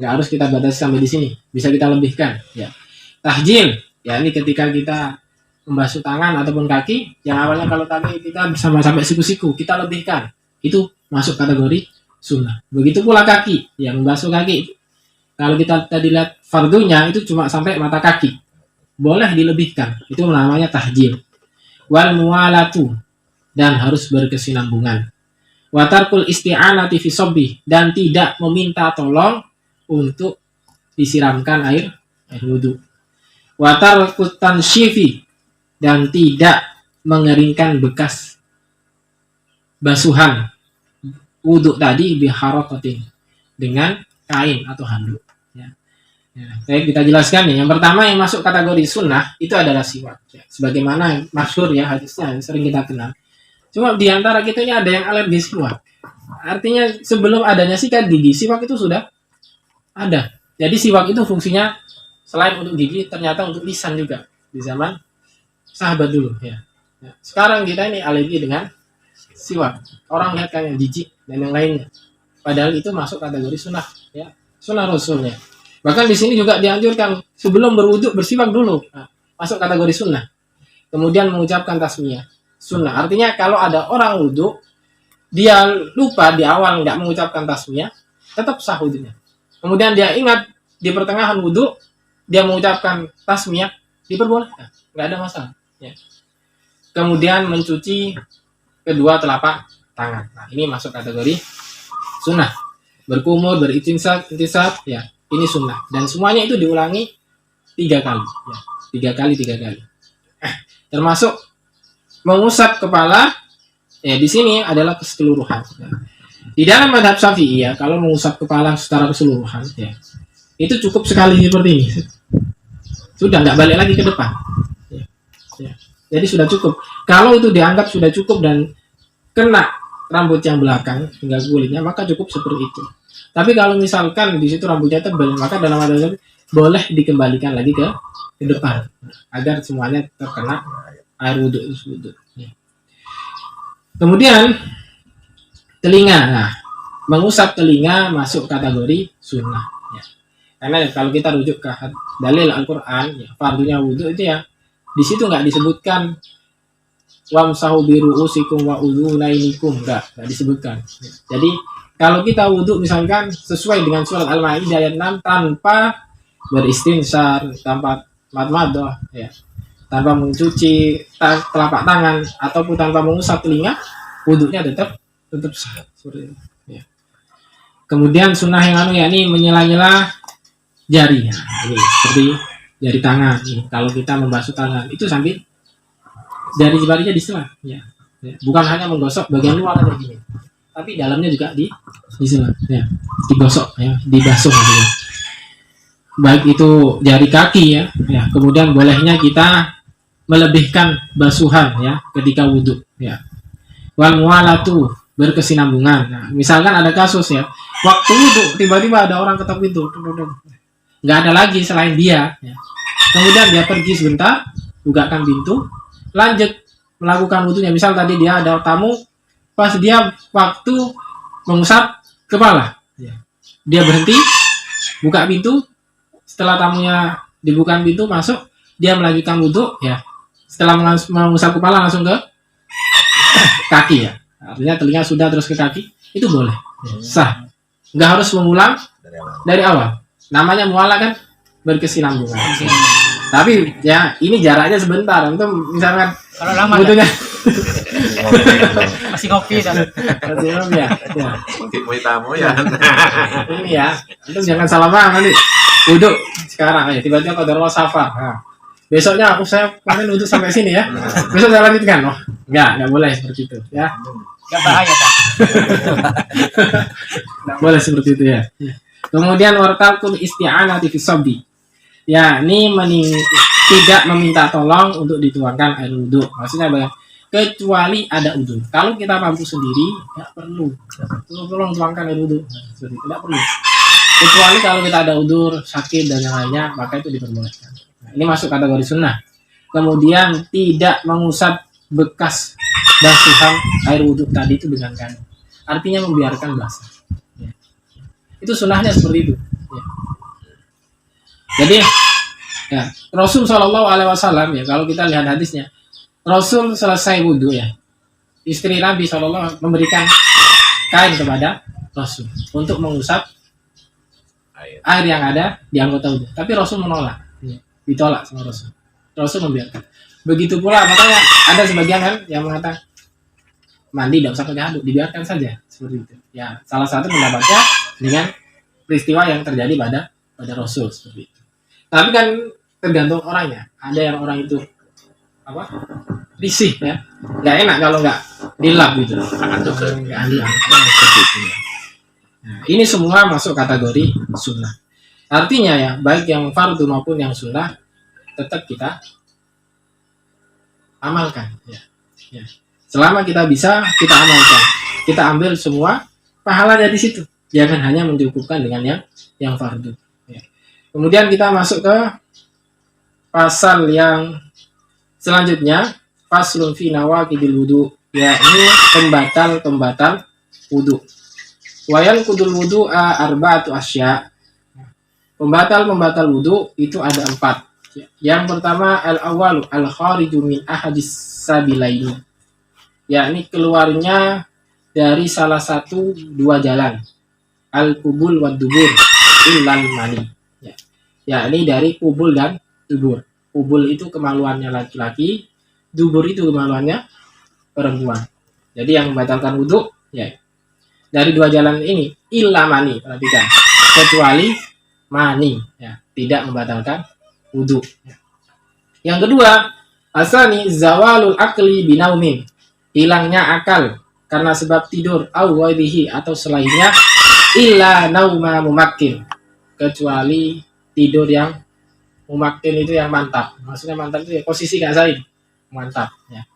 Nggak harus kita batasi sampai di sini, bisa kita lebihkan ya. Tahjil ya, ini ketika kita membasuh tangan ataupun kaki, yang awalnya kalau kaki kita sampai siku-siku, kita lebihkan, itu masuk kategori sunnah. Begitu pula kaki, yang membasuh kaki, kalau kita tadi lihat fardunya itu cuma sampai mata kaki, boleh dilebihkan, itu namanya tahjil. Wal muwalatu, dan harus berkesinambungan. Wa tarkul isti'anati fi sobbi, dan tidak meminta tolong untuk disiramkan air wudu. Wa tarkut tansyifi, dan tidak mengeringkan bekas basuhan wudu tadi biharaqatin, dengan kain atau handuk ya. Baik, kita jelaskan nih. Yang pertama yang masuk kategori sunnah itu adalah siwak ya. Sebagaimana masyhur ya hadisnya, sering kita kenal. Cuma di antara kita ini ada yang alergi siwak. Artinya sebelum adanya sikat gigi, siwak itu sudah ada. Jadi siwak itu fungsinya selain untuk gigi, ternyata untuk lisan juga di zaman sahabat dulu ya. Sekarang kita ini alergi dengan siwak. Orang lihat kayak jijik dan yang lainnya. Padahal itu masuk kategori sunnah ya. Sunnah Rasulnya. Bahkan di sini juga dianjurkan sebelum berwudu bersiwak dulu. Nah, masuk kategori sunnah. Kemudian mengucapkan tasmiyah. Sunnah. Artinya kalau ada orang wudu, dia lupa di awal nggak mengucapkan tasmiyah, tetap sah wudunya. Kemudian dia ingat di pertengahan wudu dia mengucapkan tasmiyah, diperbolehkan, nggak ada masalah. Ya. Kemudian mencuci kedua telapak tangan. Nah, ini masuk kategori sunnah. Berkumur, berintisab, ya, ini sunnah. Dan semuanya itu diulangi 3 kali. Ya, 3 kali. Termasuk mengusap kepala. Ya, di sini adalah keseluruhan. Ya. Di dalam mazhab Syafi'i ya, kalau mengusap kepala secara keseluruhan, ya, itu cukup sekali seperti ini. Sudah nggak balik lagi ke depan. Ya. Ya. Jadi sudah cukup. Kalau itu dianggap sudah cukup dan kena rambut yang belakang hingga kulitnya, maka cukup seperti itu. Tapi kalau misalkan di situ rambutnya tebal, maka dalam mazhab boleh dikembalikan lagi ke depan agar semuanya terkena air wudhu tersebut. Ya. Kemudian telinga, nah, mengusap telinga masuk kategori sunnah. Ya. Karena kalau kita rujuk ke dalil Al-Quran, ya, fardunya wudhu itu ya, di situ nggak disebutkan wamsahu biru'usikum wa udhunainikum, nggak disebutkan. Ya. Jadi kalau kita wudhu misalkan sesuai dengan surat Al-Maidah ayat 6 tanpa beristinsar, tanpa madmadah, ya, tanpa mencuci telapak tangan ataupun tanpa mengusap telinga, wudhunya tetap sah. Ya. Kemudian sunnah yang yakni menyela-nyela jari. Nah, ini seperti jari tangan. Nih, kalau kita membasuh tangan itu sambil jari-jarinya disela. Ya. Ya. Bukan hanya menggosok bagian luar aja gini, tapi dalamnya juga disela. Ya. Digosok, ya, dibasuh. Ya. Baik itu jari kaki ya. Ya. Kemudian bolehnya kita melebihkan basuhan ya ketika wudhu ya. Wal mualatu, berkesinambungan. Nah, misalkan ada kasus ya, waktu wudhu tiba-tiba ada orang ketok pintu, nggak ada lagi selain dia ya. Kemudian dia pergi sebentar, bukakan pintu, lanjut melakukan wudhunya. Misal tadi dia ada tamu, pas dia waktu mengusap kepala ya, dia berhenti, buka pintu, setelah tamunya dibuka pintu masuk, dia melanjutkan wudhu ya. Setelah mengusap kepala langsung ke kaki ya, artinya telinga sudah terus ke kaki, itu boleh, sah, nggak harus mengulang dari awal. Namanya muala kan berkesinambungan. Tapi ya ini jaraknya sebentar. Untuk misalkan kalau lama butuhnya masih ngopi kan. masih ngopi ya. Tipe tamu ya. Ini ya, untuk jangan salah paham nanti. Duduk sekarang ya, tiba-tiba qadarullah safar. Nah, besoknya saya paling duduk sampai sini ya. Besok saya lanjutkan. Oh, enggak boleh seperti itu ya. Enggak bahaya kan. Enggak boleh seperti itu ya. Kemudian wartalkul isti'anati fi sabbi. Ya, ini tidak meminta tolong untuk dituangkan air wudhu. Maksudnya apa? Kecuali ada udzur. Kalau kita mampu sendiri, tidak perlu. Tolong tuangkan air wudhu. Tidak perlu. Kecuali kalau kita ada udzur, sakit dan yang lainnya, maka itu diperbolehkan. Nah, ini masuk kategori sunnah. Kemudian tidak mengusap bekas basuhan air wudhu tadi itu dengan kain. Artinya membiarkan basah. Ya. Itu sunnahnya seperti itu. Ya. Jadi ya, Rasul Shallallahu Alaihi Wasallam ya, kalau kita lihat hadisnya, Rasul selesai wudhu ya, istri Nabi Shallallahu memberikan kain kepada Rasul untuk mengusap air yang ada di anggota wudhu. Tapi Rasul menolak, ya, ditolak sama Rasul. Rasul membiarkan. Begitu pula makanya ada sebagian kan yang mengatakan mandi tidak usah pakai handuk, dibiarkan saja seperti itu. Ya, salah satu pendapatnya dengan peristiwa yang terjadi pada Rasul seperti itu. Tapi kan tergantung orangnya. Ada yang orang itu apa? Risih ya. Nggak enak kalau nggak dilap gitu. Nggak ahli. Nah, ini semua masuk kategori sunnah. Artinya ya, baik yang fardu maupun yang sunnah tetap kita amalkan. Ya. Ya. Selama kita bisa, kita amalkan. Kita ambil semua pahalanya di situ. Jangan hanya mencukupkan dengan yang fardu. Kemudian kita masuk ke pasal yang selanjutnya, faslun fi nawaqidil wudu, yakni pembatal wudu. Wa yanqudul wudu'a arba'atu asya. Pembatal wudu itu ada 4. Yang pertama al-awwalu al-khariju min ahadis sabilaini. Yakni keluarnya dari salah satu dua jalan. Al-qubul wad dubur illal mani. Ya, ini dari kubul dan dubur. Kubul itu kemaluannya laki-laki, dubur itu kemaluannya perempuan. Jadi yang membatalkan wudhu, ya dari dua jalan ini, illa mani, perhatikan, kecuali mani, ya tidak membatalkan wudu. Yang kedua, asani zawalul akli binaumin, hilangnya akal karena sebab tidur, au ghairihi atau selainnya, illa nauma mumakkin, kecuali tidur yang mumakkin itu yang mantap. Maksudnya mantap itu ya posisi nggak saling mantap ya.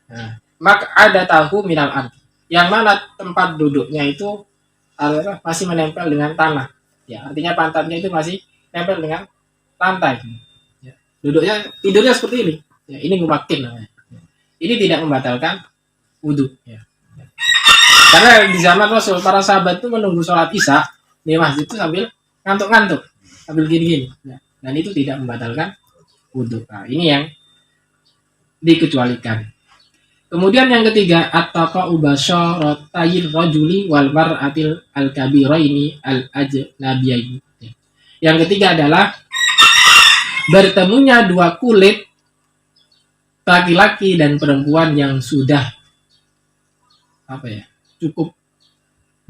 Nah, mak ada tahu minal ard, yang mana tempat duduknya itu masih menempel dengan tanah. Ya, artinya pantatnya itu masih nempel dengan lantai. Ya. Tidurnya seperti ini. Ya, ini mumakkin namanya. Ini tidak membatalkan wudu. Ya. Karena di zaman Rasul para sahabat itu menunggu sholat isya di masjid itu sambil ngantuk-ngantuk, sambil gini-gini. Ya. Dan itu tidak membatalkan wudu. Nah, ini yang dikecualikan. Kemudian yang ketiga, at-taqa'u basyaratayn rajuli wal mar'atil al-kabiraini al-ajnabiyaini. Yang ketiga adalah bertemunya dua kulit laki-laki dan perempuan yang sudah cukup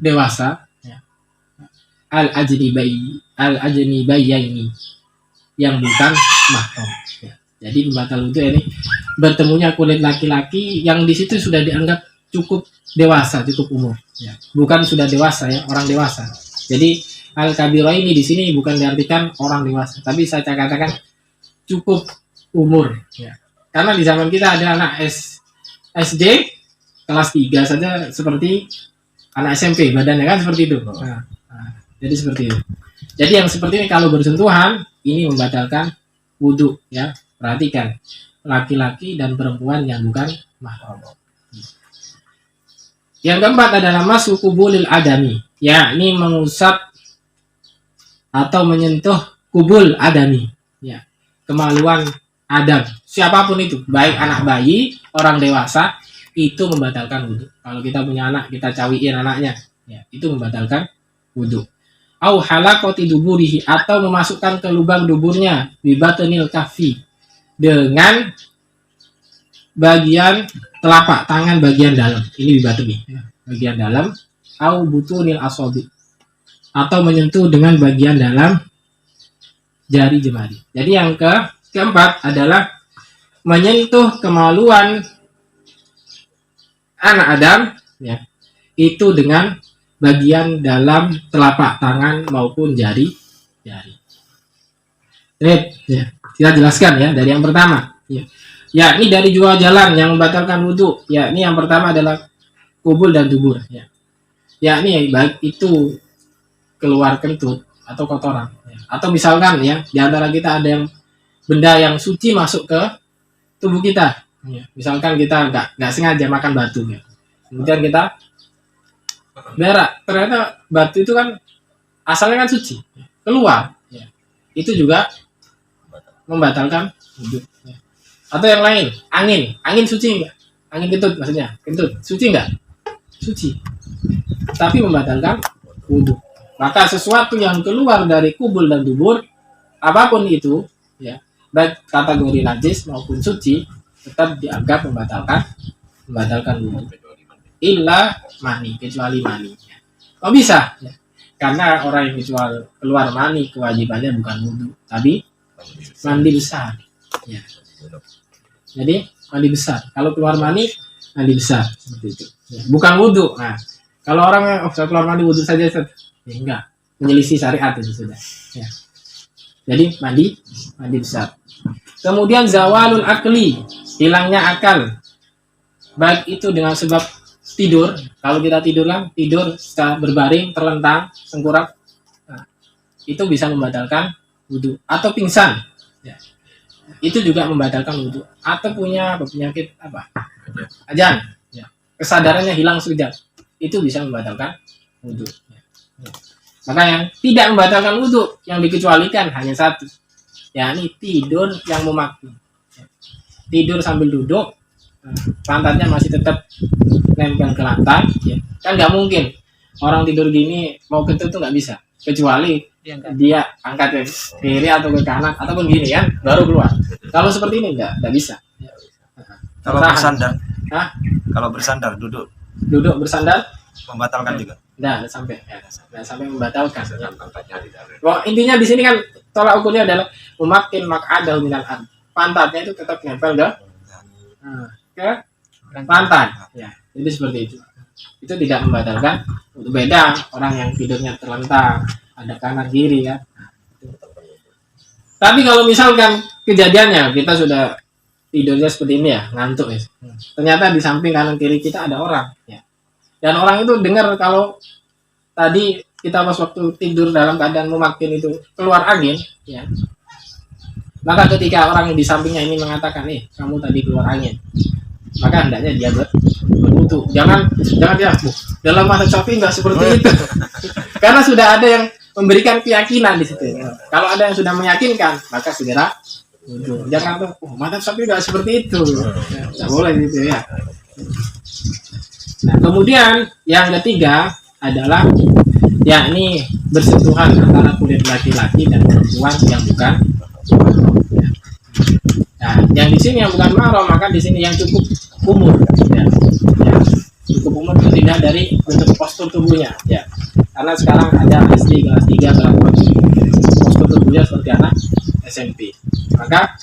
dewasa, ya. Al-ajnibayaini yang bukan mahram. Ya. Jadi pembatal wudu ini bertemunya kulit laki-laki yang di situ sudah dianggap cukup dewasa, cukup umur. Ya. Bukan sudah dewasa ya, orang dewasa. Jadi al-kabira ini di sini bukan diartikan orang dewasa, tapi saya katakan cukup umur. Ya. Karena di zaman kita ada anak SD kelas 3 saja seperti anak SMP, badannya kan seperti itu. Jadi seperti itu. Jadi yang seperti ini kalau bersentuhan ini membatalkan wudu ya. Perhatikan, laki-laki dan perempuan yang bukan mahram. Yang keempat adalah masuk kubulil adami, ya, ini mengusap atau menyentuh kubul adami, ya, kemaluan Adam, siapapun itu, baik anak bayi, orang dewasa, itu membatalkan wudu. Kalau kita punya anak, kita cawiin anaknya, ya, itu membatalkan wudu. Au halaqati duburihi, atau memasukkan ke lubang duburnya bibatanil kafi, dengan bagian telapak tangan bagian dalam, ini bibatuni, ya, bagian dalam, au butunil asobi, atau menyentuh dengan bagian dalam jari jemari. Jadi yang keempat adalah menyentuh kemaluan anak Adam, ya, itu dengan bagian dalam telapak tangan maupun jari. Ya, kita jelaskan ya dari yang pertama. Ya, ini dari dua jalan yang membatalkan wudu. Ya, ini yang pertama adalah kubul dan dubur. Ya, ini baik itu keluar kentut atau kotoran. Ya. Atau misalkan ya di antara kita ada yang benda yang suci masuk ke tubuh kita. Ya. Misalkan kita nggak sengaja makan batu. Ya. Kemudian kita berak, ternyata batu itu kan asalnya kan suci, keluar. Ya. Itu juga membatalkan wudu. Ya. Atau yang lain, angin suci enggak? Angin kentut maksudnya, kentut suci enggak? Suci. Tapi membatalkan wudu. Maka sesuatu yang keluar dari kubul dan dubur, apapun itu, ya, baik kategori najis maupun suci, tetap dianggap membatalkan wudu. Illa mani, kecuali mani. Kok bisa? Ya. Karena orang yang keluar mani kewajibannya bukan wudu, tapi mandi besar. Ya. Jadi mandi besar. Kalau keluar mandi besar seperti itu. Ya. Bukan wudu. Nah, kalau orang saya keluar mandi wudu saja, ya enggak, menyelisih syariat itu sudah. Ya. Jadi mandi besar. Kemudian zawalul akli, hilangnya akal. Baik itu dengan sebab tidur. Kalau kita tidur secara berbaring, terlentang, tengkurap, nah, itu bisa membatalkan wudu. Atau pingsan, ya. Itu juga membatalkan wudu. Atau punya penyakit ajan, ya. Kesadarannya hilang sekejap, itu bisa membatalkan wudu. Ya. Maka yang tidak membatalkan wudu yang dikecualikan hanya satu, yakni tidur yang memakai. Ya. Tidur sambil duduk, pantatnya masih tetap nempel ke lantai, ya. Kan nggak mungkin orang tidur gini mau kentut tuh nggak bisa, kecuali dia angkat ke kiri atau ke kanan ataupun gini kan baru keluar. Kalau seperti ini nggak bisa. Kalau bersandar, Hah? kalau bersandar duduk bersandar membatalkan juga. Nggak sampai membatalkan. Dengan pantatnya di dalam. Wah, intinya di sini kan tolak ukurnya adalah memakin mak'adahu minal ard. Pantatnya itu tetap nempel ke pantat. Ya, jadi seperti itu. Itu tidak membatalkan. Beda orang yang tidurnya terlentang, ada kanan kiri ya. Tapi kalau misalkan kejadiannya kita sudah tidurnya seperti ini ya, ngantuk ya. Ternyata di samping kanan kiri kita ada orang ya. Dan orang itu dengar kalau tadi kita pas waktu tidur dalam keadaan memakin itu keluar angin ya. Maka ketika orang yang di sampingnya ini mengatakan, kamu tadi keluar angin, maka hendaknya dia berwudu. Jangan dia dalam mazhab Syafi'i nggak seperti itu. Karena sudah ada yang memberikan keyakinan di situ. Kalau ada yang sudah meyakinkan, maka segera wudu. Jangan tuh, mazhab Syafi'i nggak seperti itu. Nggak boleh gitu ya. Nah, kemudian yang ketiga adalah yakni bersentuhan antara kulit laki-laki dan perempuan yang bukan. Nah, yang di sini yang bukan mahram, maka di sini yang cukup umur ya. Cukup umur itu tidak dari bentuk postur tubuhnya ya. Karena sekarang ada SD kelas 3 berapa postur tubuhnya seperti anak SMP. Maka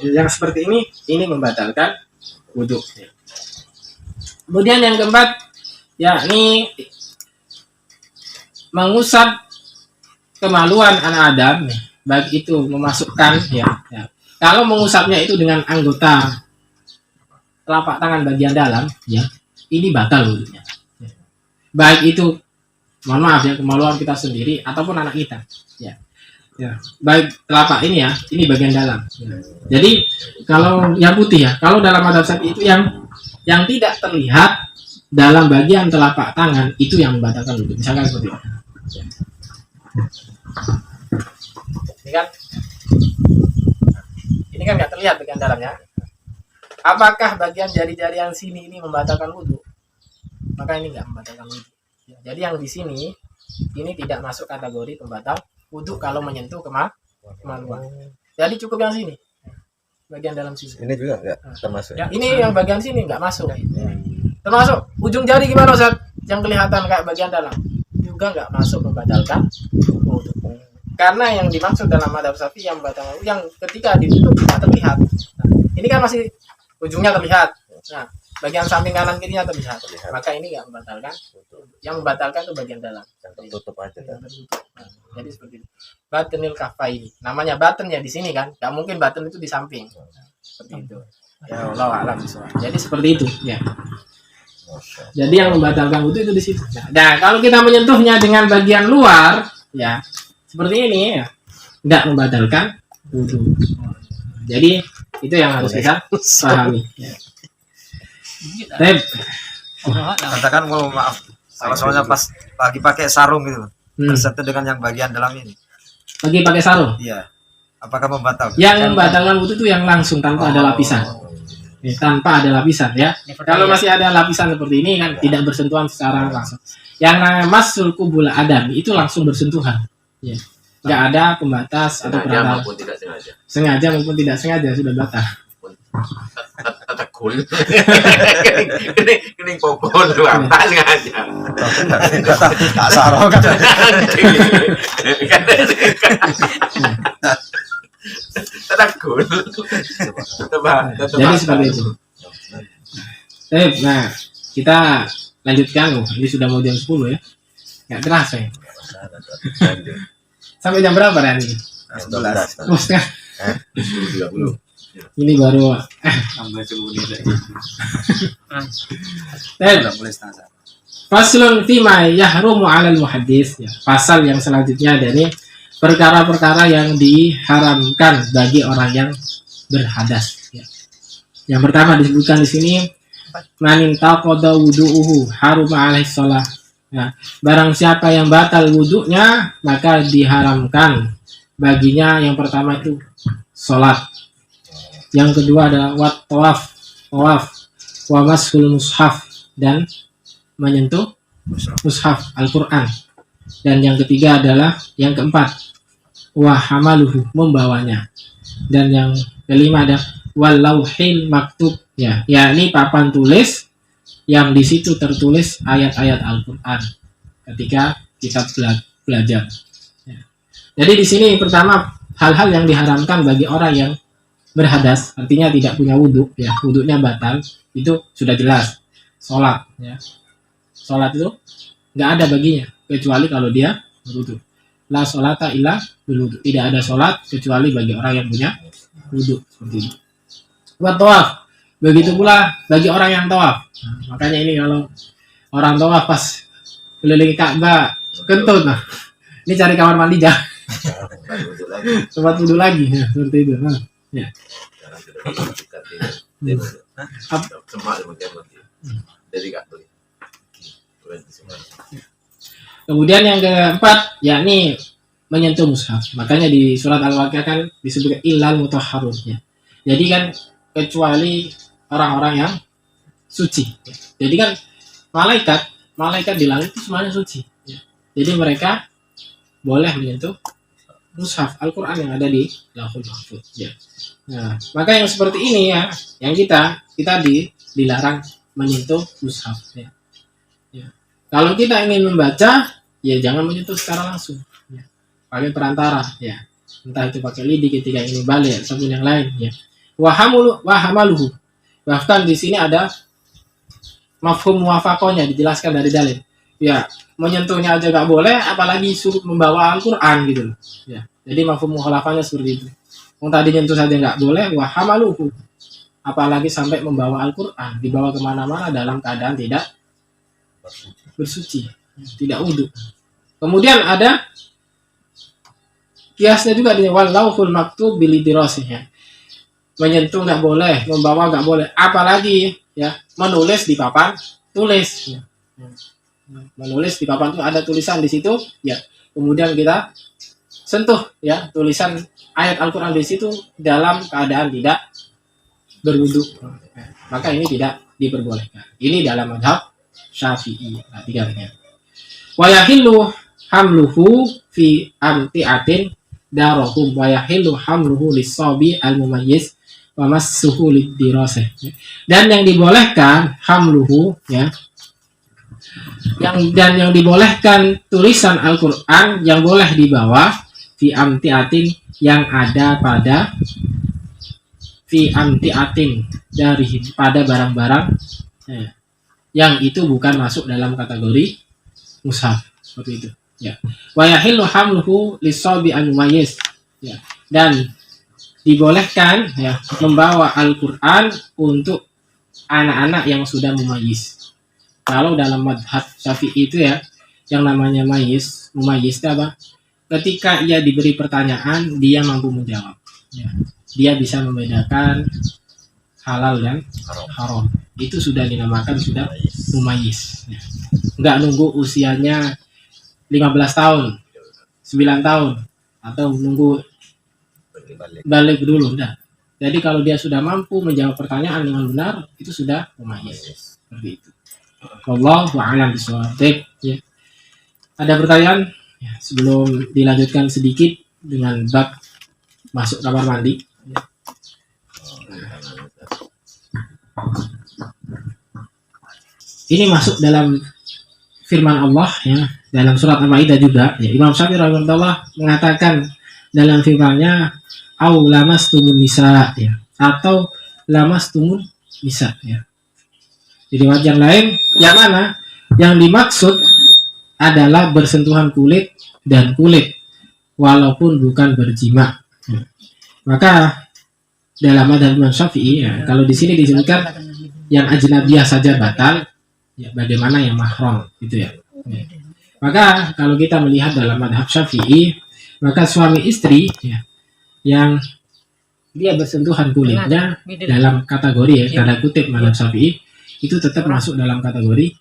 yang seperti ini membatalkan wudu ya. Kemudian yang keempat yakni mengusap kemaluan anak Adam, baik itu memasukkan ya. Kalau mengusapnya itu dengan anggota telapak tangan bagian dalam ya, ini batal wudunya. Baik itu mohon maaf ya, kemaluan kita sendiri ataupun anak kita ya. Baik telapak ini ya, ini bagian dalam ya. Jadi kalau yang putih ya, kalau dalam mazhab Syafi'i itu yang tidak terlihat dalam bagian telapak tangan itu yang membatalkan wudu. Misalkan seperti ini. Ini kan nggak terlihat bagian dalamnya. Apakah bagian jari-jari yang sini ini membatalkan wudu? Maka ini nggak membatalkan wudu. Jadi yang di sini ini tidak masuk kategori pembatal wudu kalau menyentuh kemaluan. Jadi cukup yang sini, bagian dalam sini. Ini juga nggak termasuk. Ya, ini yang bagian sini nggak masuk. Termasuk ujung jari gimana Ustaz? Yang kelihatan kayak bagian dalam juga nggak masuk membatalkan wudu. Karena yang dimaksud dalam mazhab Syafi'i yang membatalkan wudu yang ketika ditutup tidak terlihat. Nah, ini kan masih ujungnya terlihat. Nah, bagian samping kanan kirinya terlihat. Maka ini nggak membatalkan. Yang membatalkan itu bagian dalam. Yang tertutup aja kan. Nah, jadi seperti itu. Batinil kafaini. Namanya batin ya di sini kan. Nggak mungkin batin itu di samping. Seperti itu. Ya Allah alam. Jadi seperti itu ya. Jadi yang membatalkan wudu itu di situ. Nah, kalau kita menyentuhnya dengan bagian luar, ya seperti ini ya, tidak membatalkan wudu. Jadi itu yang harus kita pahami. Ya. Katakan kalau maaf, kalau soalnya pas pagi pakai sarung gitu, bersentuh dengan yang bagian dalam ini. Pagi pakai sarung? Iya. Apakah membatalkan? Yang membatalkan wudu itu yang langsung tanpa ada lapisan. Tanpa ada lapisan ya. Kalau masih ada lapisan seperti ini kan tidak bersentuhan secara langsung. Yang namanya masul kubul adam itu langsung bersentuhan. Ya. Nggak ada pembatas atau perantara. Maupun tidak sengaja. Sengaja maupun tidak sengaja sudah batal. Atakul. Kening popon lu apa sengaja. Tak sarung kan. Atakul. Jadi seperti itu. Nah, kita lanjutkan. Ini sudah mau jam 10 ya. Nggak terasa ya. Sampai jam berapa hari ini? 11. Oh, setengah. 30. Ini baru Sampai 10 menit. Boleh setengah. Faslun fima yahrumu 'alal muhaddits ya. Pasal yang selanjutnya dari perkara-perkara yang diharamkan bagi orang yang berhadas ya. Yang pertama disebutkan di sini manin taqada wudu'uhu haruma 'alaihi shalah. Ya, barang siapa yang batal wudunya maka diharamkan baginya yang pertama itu salat. Yang kedua adalah tawaf wa mashul mushaf dan menyentuh mushaf Al-Qur'an. Dan yang ketiga adalah yang keempat wa hamaluhu membawanya. Dan yang kelima ada wal lauhil maktub ya, yakni papan tulis yang di situ tertulis ayat-ayat Al-Qur'an ketika kita belajar. Ya. Jadi di sini pertama hal-hal yang diharamkan bagi orang yang berhadas, artinya tidak punya wudhu, ya wudhunya batal, itu sudah jelas. Sholat, ya sholat itu nggak ada baginya kecuali kalau dia berwudhu. La sholata illa berwudhu. Tidak ada sholat kecuali bagi orang yang punya wudhu, seperti itu. Buat tawaf, begitu pula bagi orang yang tawaf. Nah, makanya ini kalau orang tawaf pas keliling Ka'bah kentut, nah ini cari kamar mandi jangan Betul lagi. tempat wudhu lagi, ya, seperti itu. Nah, ya. Sekarang sudah dekat ini. Semak demikian mati. Jadi nggak boleh. Kemudian yang keempat, yakni menyentuh mushaf. Makanya di surat Al-Waqiah kan disebut illal mutahharun, ya. Jadi kan kecuali orang-orang yang suci. Ya. Jadi kan malaikat di langit itu semuanya suci. Ya. Jadi mereka boleh menyentuh mushaf Al-Quran yang ada di Lauhul Mahfuz. Ya. Nah, maka yang seperti ini ya, yang kita dilarang menyentuh mushaf. Ya. Ya. Kalau kita ingin membaca, ya jangan menyentuh secara langsung. Ya. Pakai perantara, ya. Entah itu pakai lidi ketika ingin balik ataupun yang lain. Ya. Wahamaluhu. Bahkan di sini ada mafhum muwafaqahnya dijelaskan dari dalil. Ya, menyentuhnya aja nggak boleh, apalagi suruh membawa Al-Quran gitu loh. Ya, jadi mafhum mukhalafahnya seperti itu. Yang tadi nyentuh saja nggak boleh, wahamaluhu. Apalagi sampai membawa Al-Quran, dibawa kemana-mana dalam keadaan tidak bersuci, tidak wudhu. Kemudian ada kiasnya juga di walauhul maktub bilidirasihnya. Menyentuh nggak boleh, membawa nggak boleh, apalagi ya menulis di papan tulis. Ya. Menulis di papan itu ada tulisan di situ, ya. Kemudian kita sentuh ya tulisan ayat Al-Quran di situ dalam keadaan tidak berwudu, maka ini tidak diperbolehkan. Ini dalam mazhab Syafi'i. Nah, tiganya. Wa yahillu hamluhu fi amti'atin darahum wa yahillu hamluhu lis-sabi al-mumayyiz wa massuhu lid-dirasah. Dan yang dibolehkan hamluhu ya. Yang dibolehkan tulisan Al-Qur'an yang boleh dibawa fi amti'atin yang ada pada fi amti'atin dari pada barang-barang ya, yang itu bukan masuk dalam kategori mushaf, seperti itu ya. Wa yahillu hamluhu lis-sabi al-mumayyiz ya. Dan dibolehkan ya membawa Al-Qur'an untuk anak-anak yang sudah mumayyiz. Kalau dalam madhab Syafi'i itu ya yang namanya mumayyiz itu apa? Ketika ia diberi pertanyaan dia mampu menjawab ya. Dia bisa membedakan halal dan haram. Itu sudah dinamakan sudah mumayyiz ya. Enggak nunggu usianya 15 tahun 9 tahun atau nunggu balik dulu, enggak. Jadi kalau dia sudah mampu menjawab pertanyaan dengan benar, itu sudah mumayyiz. Seperti itu. Wallahu a'lam bishawab. Ya. Ada pertanyaan ya, sebelum dilanjutkan sedikit dengan bab masuk kamar mandi. Ya. Ini masuk dalam firman Allah ya, dalam surat Al-Maidah juga. Ya, Imam Syafi'i rahimahullah mengatakan dalam firman-Nya au lamastumun nisa ya, atau lamastumun nisa ya. Di riwayat yang lain, yang mana yang dimaksud adalah bersentuhan kulit dan kulit, walaupun bukan berjima. Ya. Maka dalam madzhab Imam Syafi'i, ya, kalau di sini disebutkan yang ajnabiyah saja batal, ya bagaimana yang mahram, gitu ya. Ya. Maka kalau kita melihat dalam madzhab Syafi'i, maka suami istri ya, yang dia bersentuhan kulitnya dalam kategori ya, tanda kutip madzhab Syafi'i, itu tetap masuk dalam kategori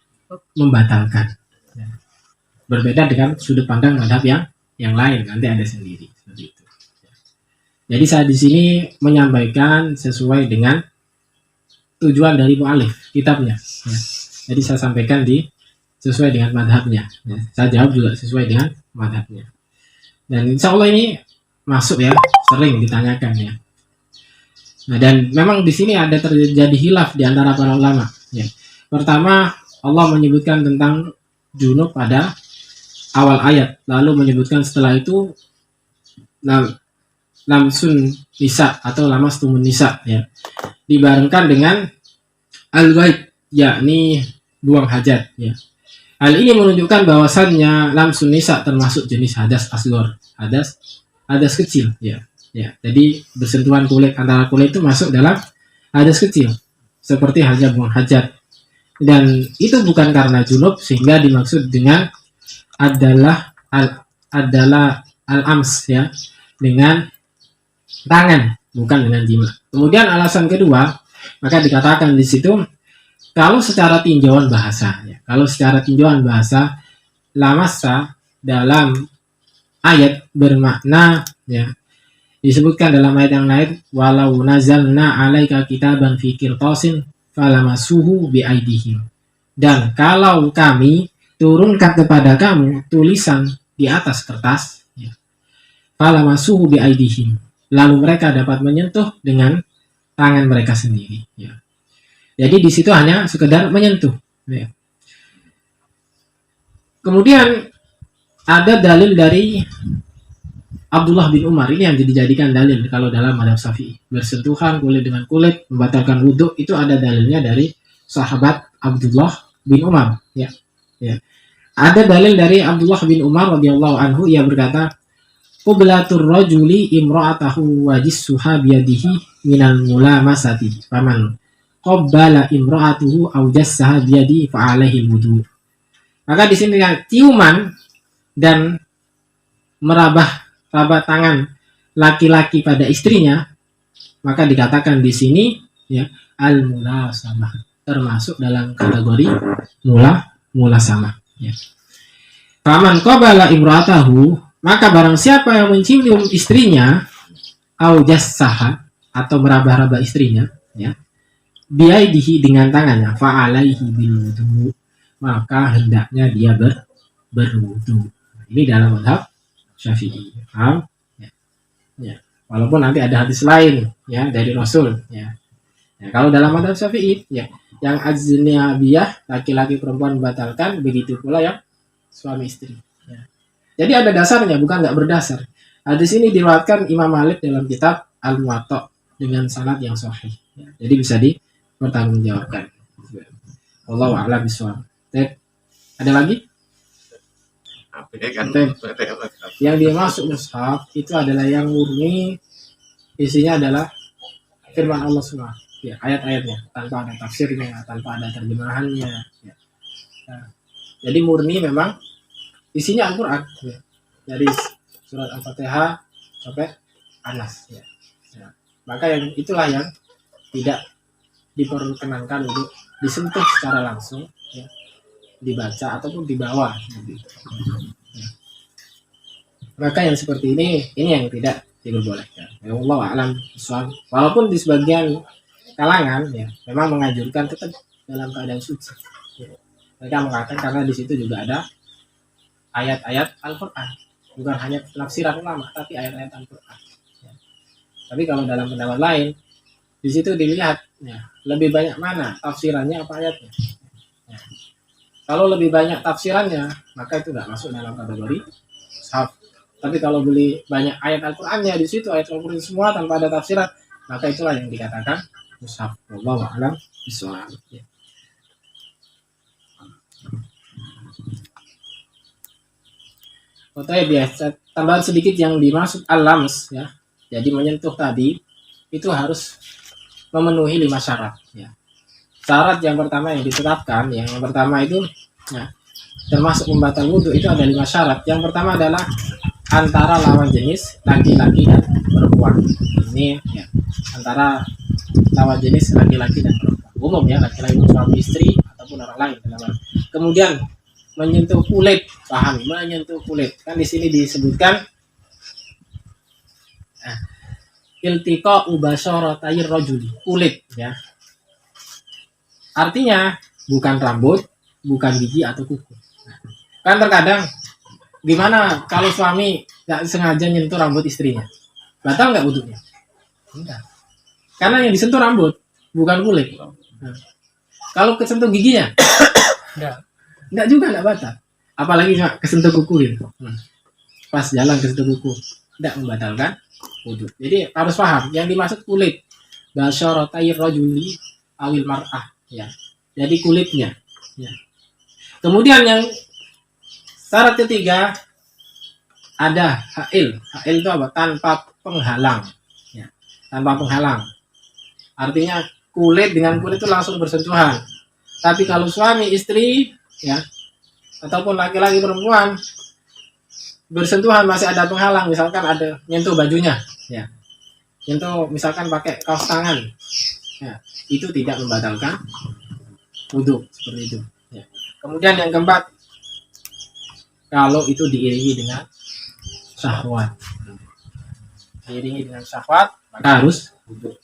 membatalkan. Ya. Berbeda dengan sudut pandang mazhab yang lain, nanti ada sendiri seperti itu. Jadi saya di sini menyampaikan sesuai dengan tujuan dari mu'alif kitabnya. Ya. Jadi saya sampaikan sesuai dengan madhabnya. Ya. Saya jawab juga sesuai dengan madhabnya. Dan insya Allah ini masuk ya, sering ditanyakan ya. Nah, dan memang di sini ada terjadi khilaf di antara para ulama. Ya. Pertama, Allah menyebutkan tentang junub pada awal ayat, lalu menyebutkan setelah itu lamsun nisa atau lamastumun nisa, ya, dibarengkan dengan al-ghaib, yakni buang hajat, ya. Hal ini menunjukkan bahwasannya lamsun nisa termasuk jenis hadas asghar, hadas kecil, ya. Ya, jadi bersentuhan kulit antara kulit itu masuk dalam hadas kecil, seperti hanya buang hajat. Dan itu bukan karena junub, sehingga dimaksud dengan adalah al-ams, ya, dengan tangan, bukan dengan jima. Kemudian alasan kedua, maka dikatakan di situ kalau secara tinjauan bahasa, ya, lamasa dalam ayat bermakna, ya, disebutkan dalam ayat yang lain, walau nazalna alaika kitaban fi qirtasin falamasuhu biaidihim. Dan kalau kami turunkan kepada kamu tulisan di atas kertas, ya, falamasuhu biaidihim, lalu mereka dapat menyentuh dengan tangan mereka sendiri, ya. Jadi di situ hanya sekedar menyentuh, ya. Kemudian ada dalil dari Abdullah bin Umar, ini yang dijadikan dalil kalau dalam madhab Syafi'i. Bersentuhan kulit dengan kulit membatalkan wudhu, itu ada dalilnya dari sahabat Abdullah bin Umar, ya. Ya. Ada dalil dari Abdullah bin Umar radhiyallahu anhu, ia berkata, qublatur rajuli imra'atahu wajissuha biyadihi minal mulamasati faman qabbala imra'atuhu aw jassaha biyadihi fa'alaihi wudu. Maka di sini ciuman dan meraba tangan laki-laki pada istrinya, maka dikatakan di sini, ya, al-mulasamah, termasuk dalam kategori mulasamah, ya. Faman qabala imra'atahu, maka barang siapa yang mencium istrinya, au jassaha, atau meraba-raba istrinya, ya, biaidihi, dengan tangannya, fa'alaihi bil wudu, maka hendaknya dia berwudu. Ini dalam madhab Syafi'i, paham? Ya. Ya. Walaupun nanti ada hadis lain, ya, dari Rasul, ya. Ya, kalau dalam madhab Syafi'i, ya, yang ajnabiyah, laki-laki perempuan membatalkan, begitu pula yang suami istri, ya. Jadi ada dasarnya, bukan nggak berdasar. Hadis ini diriwayatkan Imam Malik dalam kitab Al-Muwatta dengan sanad yang sahih, ya. Jadi bisa dipertanggungjawabkan. Wallahu a'lam bishawab. Ada lagi? Yang dia masuk mushaf itu adalah yang murni isinya adalah firman Allah semua, ya, ayat-ayatnya, tanpa ada tafsirnya, tanpa ada terjemahannya, ya. Nah, jadi murni memang isinya Al-Quran, ya, dari surat Al-Fatihah sampai Anas, ya. Ya. Maka yang itulah yang tidak diperkenankan untuk disentuh secara langsung, ya, dibaca ataupun dibawa, gitu. Ya. Maka yang seperti ini yang tidak diperbolehkan. Ya Allah a'lam bishawab. Walaupun di sebagian kalangan, ya, memang menganjurkan tetap dalam keadaan suci, ya. Mereka mengatakan karena di situ juga ada ayat-ayat Al-Quran, bukan hanya penafsiran ulama, tapi ayat-ayat Al-Quran, ya. Tapi kalau dalam pendapat lain, di situ dilihat, ya, lebih banyak mana tafsirannya apa ayatnya. Ya. Kalau lebih banyak tafsirannya, maka itu tidak masuk dalam kategori mushaf. Tapi kalau beli banyak ayat Al-Qur'annya di situ, ayat Al-Qur'an semua tanpa ada tafsiran, maka itulah yang dikatakan mushaf. Wallahu a'lam bishawab. Oke, biasa tambahan sedikit yang dimaksud al-lams, ya. Jadi menyentuh tadi itu harus memenuhi 5 syarat, ya. Syarat yang pertama yang ditetapkan, yang pertama itu, ya, termasuk membatal wudhu itu ada 5 syarat. Yang pertama adalah antara lawan jenis laki-laki dan perempuan. Ini, ya, antara lawan jenis laki-laki dan perempuan. Umum, ya, laki-laki suami istri ataupun orang lain. Kemudian menyentuh kulit, paham? Menyentuh kulit. Kan di sini disebutkan iltiqa ubasyaratai rajuli, kulit, ya. Artinya bukan rambut, bukan gigi atau kuku. Kan terkadang gimana kalau suami nggak sengaja nyentuh rambut istrinya, batal nggak wudhunya? Enggak. Karena yang disentuh rambut, bukan kulit. Nah, Kalau kesentuh giginya, enggak juga, enggak batal. Apalagi cuma kesentuh kuku gitu. Pas jalan kesentuh kuku, enggak membatalkan wudhu. Jadi harus paham yang dimaksud kulit. Basyaratai rajuli awil mar'ah, ya. Jadi kulitnya, ya. Kemudian yang syarat ketiga ada hail. Hail itu apa? Tanpa penghalang, ya. Tanpa penghalang. Artinya kulit dengan kulit itu langsung bersentuhan. Tapi kalau suami istri, ya, ataupun laki-laki perempuan bersentuhan masih ada penghalang, misalkan ada nyentuh bajunya, ya, nyentuh misalkan pakai kaos tangan, ya, itu tidak membatalkan wudhu, seperti itu, ya. Kemudian yang keempat, kalau itu diiringi dengan syahwat, maka harus wudhu.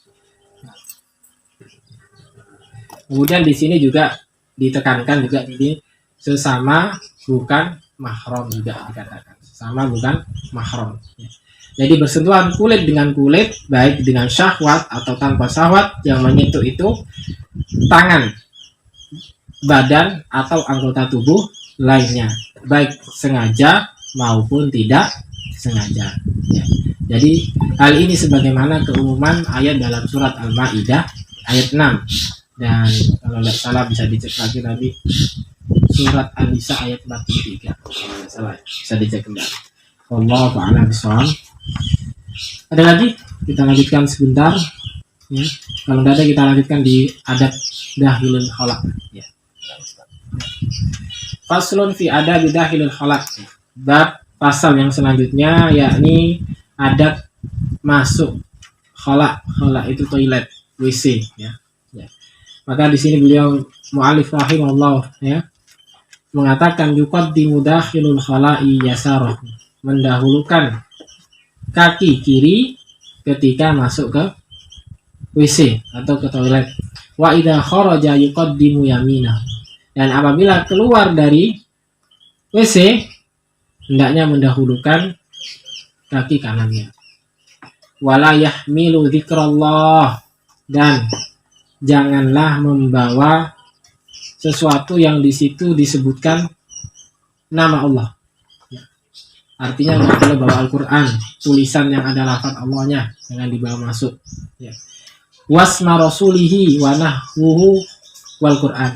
Kemudian di sini juga ditekankan juga ini sesama bukan mahram, juga dikatakan sama bukan mahram, ya. Jadi bersentuhan kulit dengan kulit, baik dengan syahwat atau tanpa syahwat, yang menyentuh itu tangan, badan atau anggota tubuh lainnya, baik sengaja maupun tidak sengaja, ya. Jadi hal ini sebagaimana keumuman ayat dalam surat Al-Maidah ayat 6, dan kalau tidak salah bisa dicek lagi tadi surat An-Nisa ayat 43, kalau tidak salah bisa dicek kembali. Wallahu a'lam bishawab. Ada lagi? Kita lanjutkan sebentar, ya. Kalau tidak ada kita lanjutkan di adab dahilul khalaq, ya. Faslun fi adab dahilul khalaq. Bab pasal yang selanjutnya yakni adab masuk khalaq. Khalaq itu toilet, WC, ya. Ya. Maka di sini beliau mu'alif rahimahullah, ya, mengatakan yuqaddimu dakhilul khala'i yasarah, mendahulukan kaki kiri ketika masuk ke WC atau ke toilet. Wa idza kharaja yuqaddimu yaminah, dan apabila keluar dari WC hendaknya mendahulukan kaki kanannya. Wala yahmilu dzikrallah, dan janganlah membawa sesuatu yang di situ disebutkan nama Allah. Ya. Artinya nggak boleh bawa Al-Quran, tulisan yang ada lafaz Allahnya jangan dibawa masuk. Ya. Wasma rasulihi wa nahwuhu wal Quran,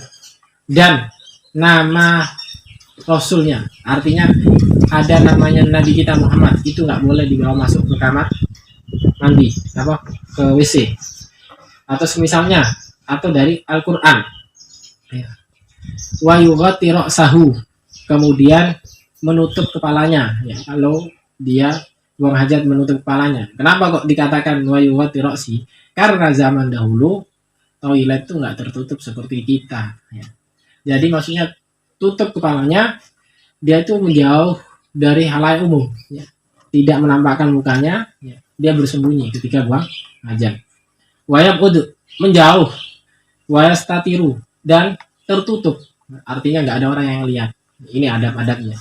dan nama Rasulnya, artinya ada namanya Nabi kita Muhammad, itu nggak boleh dibawa masuk ke kamar mandi, ke WC atau semisalnya, atau dari Al-Quran. Wa yughatti ra'sahu, kemudian menutup kepalanya, ya. Kalau dia buang hajat menutup kepalanya. Kenapa kok dikatakan wa yughatti ra'si? Karena zaman dahulu toilet itu nggak tertutup seperti kita, ya. Jadi maksudnya tutup kepalanya, dia itu menjauh dari halayak umum, ya. Tidak menampakkan mukanya, ya. Dia bersembunyi ketika buang hajat. Wayabud, menjauh. Wayastatiru, dan tertutup, artinya nggak ada orang yang lihat. Ini adab-adabnya.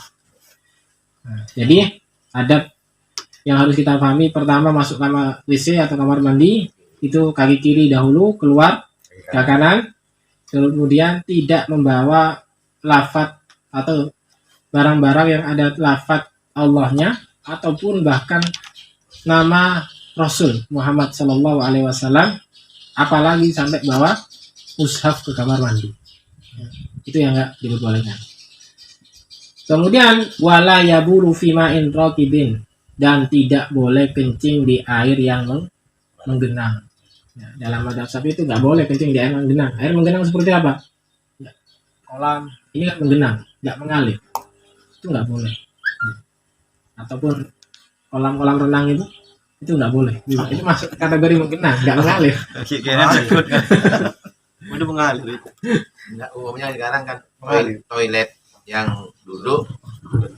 Nah, jadi adab yang harus kita pahami, pertama masuk kamar WC atau kamar mandi itu kaki kiri dahulu, keluar ke kanan, kemudian tidak membawa lafaz atau barang-barang yang ada lafaz Allahnya ataupun bahkan nama Rasul Muhammad Sallallahu Alaihi Wasallam, apalagi sampai bawa mushaf ke kamar mandi. Itu yang nggak diperbolehkan. Kemudian wala yabulu fima'in raqibin, dan tidak boleh kencing di air yang menggenang. Ya, dalam madhab Syafi'i itu nggak boleh kencing di air menggenang. Air menggenang seperti apa? Ya, kolam ini kan menggenang, nggak mengalir, itu nggak boleh. Ataupun kolam-kolam renang itu nggak boleh. Itu masuk kategori menggenang, nggak mengalir. Kayaknya takut kan. Udah mengalir itu. Enggak, umumnya sekarang kan toilet yang duduk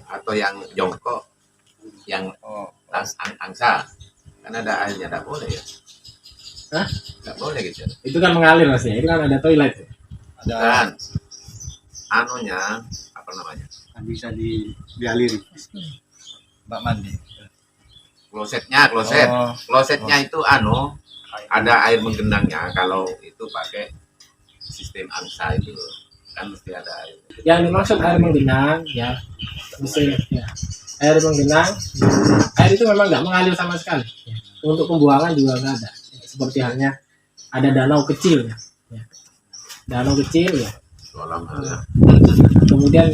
atau yang jongkok, yang angsa, kan ada airnya, nggak boleh ya? Hah? Nggak boleh gitu. Itu kan mengalir rasanya. Itu kan ada toilet. Ada kan anunya, apa namanya? Bisa dialiri. Mbak mandi. Klosetnya itu ada air menggenangnya kalau itu pakai sistem angsa itu kan mesti ada air. Yang dimaksud air menggenang ya, mesin ya. Air menggenang, air itu memang nggak mengalir sama sekali. Ya. Untuk pembuangan juga nggak ada. Ya, seperti halnya ada danau kecil ya. Ya. Danau kecil ya. Kolam ada. Kemudian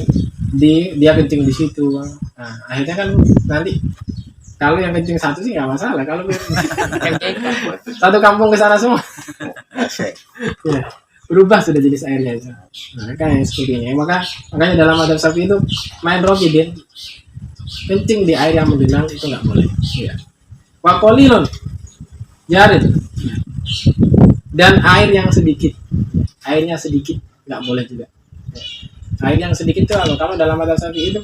dia kencing di situ. Nah, akhirnya kan nanti kalau yang kencing satu sih nggak masalah. Kalau satu kampung ke sana semua, ya, berubah sudah jenis airnya itu. Nah, kayak seperti ini. Makanya dalam adab sapi itu main rokidin, kencing di air yang menggenang itu nggak boleh. Ya. Wakolilon, jarin, dan air yang sedikit, airnya sedikit nggak boleh juga. Air yang sedikit itu kalau dalam adab sapi itu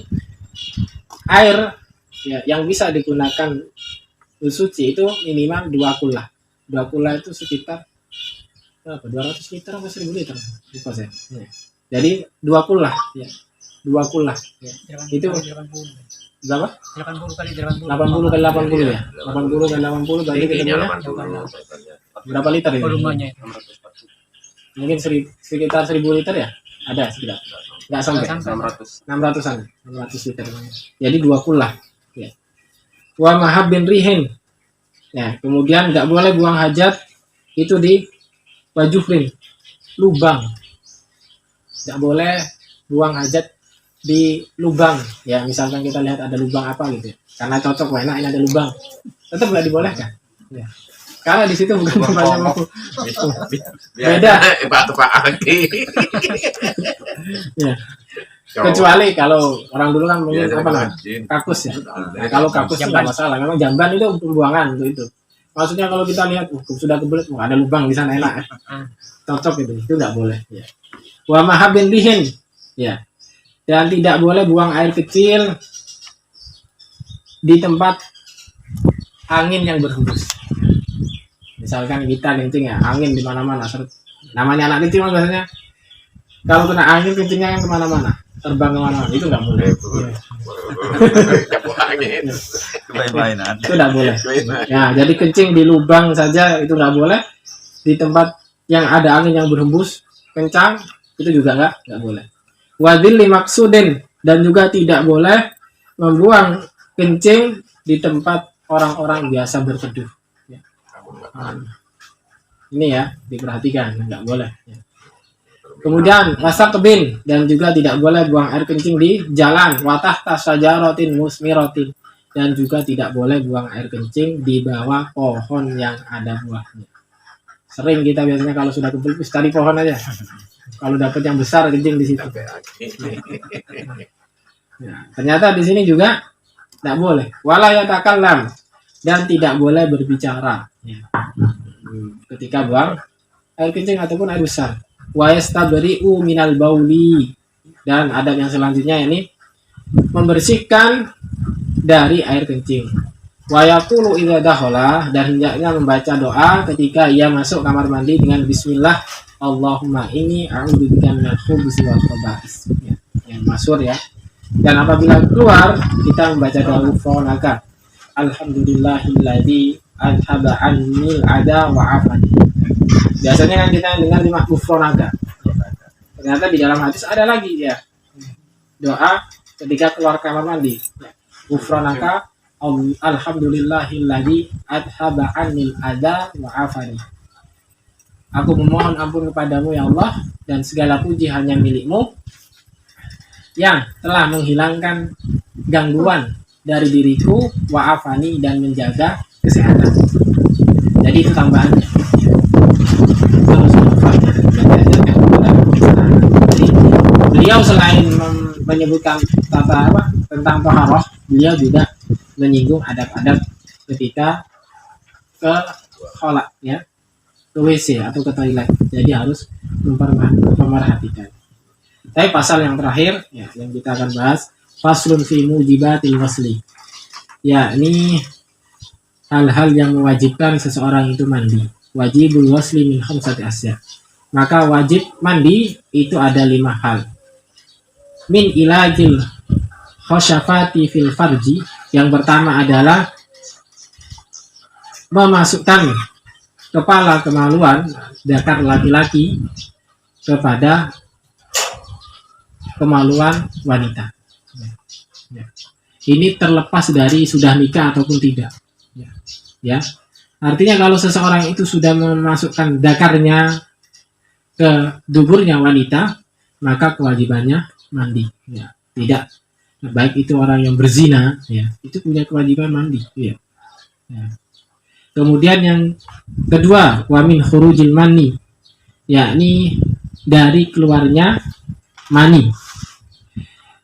air ya, yang bisa digunakan suci itu minimal 2 kula. 2 kula itu sekitar berapa? 200 liter atau 1000 liter? Lupa saya. Ya. Jadi 2 kula ya. 2 kula ya. Itu berapa? 80 kali 80. 80 kali 80 ya. 80 kali 80 berarti ketemunya berapa liter itu? Volumenya itu. Mungkin sekitar 1000 liter ya? Ada sekitar. Enggak sampai 600-an. 600 liter. Jadi 2 kula. Ya. Wa mahabbin rihin. Ya, kemudian enggak boleh buang hajat itu di wajufrin, lubang. Enggak boleh buang hajat di lubang. Ya, misalkan kita lihat ada lubang apa gitu. Karena cocok enak ini ada lubang. Tetap enggak dibolehkan. Ya. Karena di situ bukan tempatnya mau. Beda. Batu Pak Aki. Ya. Kecuali kalau orang dulu kan mungkin apa namanya? Kakus ya. Nah, kalau kakus nggak masalah. Memang jamban itu pembuangan untuk itu. Maksudnya kalau kita lihat sudah kebelet, ada lubang di sana enak. Cocok itu nggak boleh. Ya. Wa mahabin lihin. Ya. Dan tidak boleh buang air kecil di tempat angin yang berhembus. Misalkan kita kencing ya, angin di mana-mana. Namanya anak kecil biasanya kalau kena angin kencingnya kan kemana-mana, terbang kemana-mana, itu nggak boleh. Main-mainan. Itu nggak boleh. Ya, jadi kencing di lubang saja itu nggak boleh. Di tempat yang ada angin yang berhembus kencang itu juga nggak boleh. Wadil limaksudin, dan juga tidak boleh membuang kencing di tempat orang-orang biasa berteduh. Ini ya diperhatikan, nggak boleh ya. Kemudian wasak kebin, dan juga tidak boleh buang air kencing di jalan, watah tasajaratin musmiratin, dan juga tidak boleh buang air kencing di bawah pohon yang ada buahnya. Sering kita biasanya kalau sudah kumpul cari pohon aja, kalau dapat yang besar kencing di situ. Ya, ternyata di sini juga tidak boleh. Walayatakallam, dan tidak boleh berbicara. Ya. Ketika buang air kencing ataupun air besar. Wa yastabri'u minal bauli, dan adab yang selanjutnya ini membersihkan dari air kencing. Wa yaqulu idza dakhala, dan hendaknya membaca doa ketika ia masuk kamar mandi dengan bismillah, Allahumma inni a'udzubika minal khubuthi wal khaba'is. Ya, yang masyhur ya. Dan apabila keluar kita membaca doa ghufranaka alhamdulillahilladzi adhaba annil ada wa afani. Biasanya kan kita dengar di ghufranaka. Ternyata di dalam hadis ada lagi ya. Doa ketika keluar kamar mandi. Ghufranaka alhamdulillahilladzi adhaba annil ada wa afani. Aku memohon ampun kepadamu ya Allah, dan segala puji hanya milikmu yang telah menghilangkan gangguan dari diriku, wa'afani, dan menjaga kesehatan. Jadi itu tambahannya. Jadi beliau selain menyebutkan tentang taharah, beliau juga menyinggung adab-adab ketika ke kholak ya, ke WC atau ke toilet. Jadi harus memperhatikan. Tapi pasal yang terakhir ya, yang kita akan bahas, faslun fi mujibatil wasli. Ya, ini hal-hal yang mewajibkan seseorang itu mandi. Wajibul wasli min khamsati asya. Maka wajib mandi itu ada 5 hal. Min ilajil khosyafati fil farji. Yang pertama adalah memasukkan kepala kemaluan zakar laki-laki kepada kemaluan wanita. Ya. Ini terlepas dari sudah nikah ataupun tidak. Ya. Artinya kalau seseorang itu sudah memasukkan dakarnya ke duburnya wanita, maka kewajibannya mandi. Ya. Tidak. Baik itu orang yang berzina, ya, itu punya kewajiban mandi. Ya. Ya. Kemudian yang kedua, wamin khurujil mani, yakni dari keluarnya mani.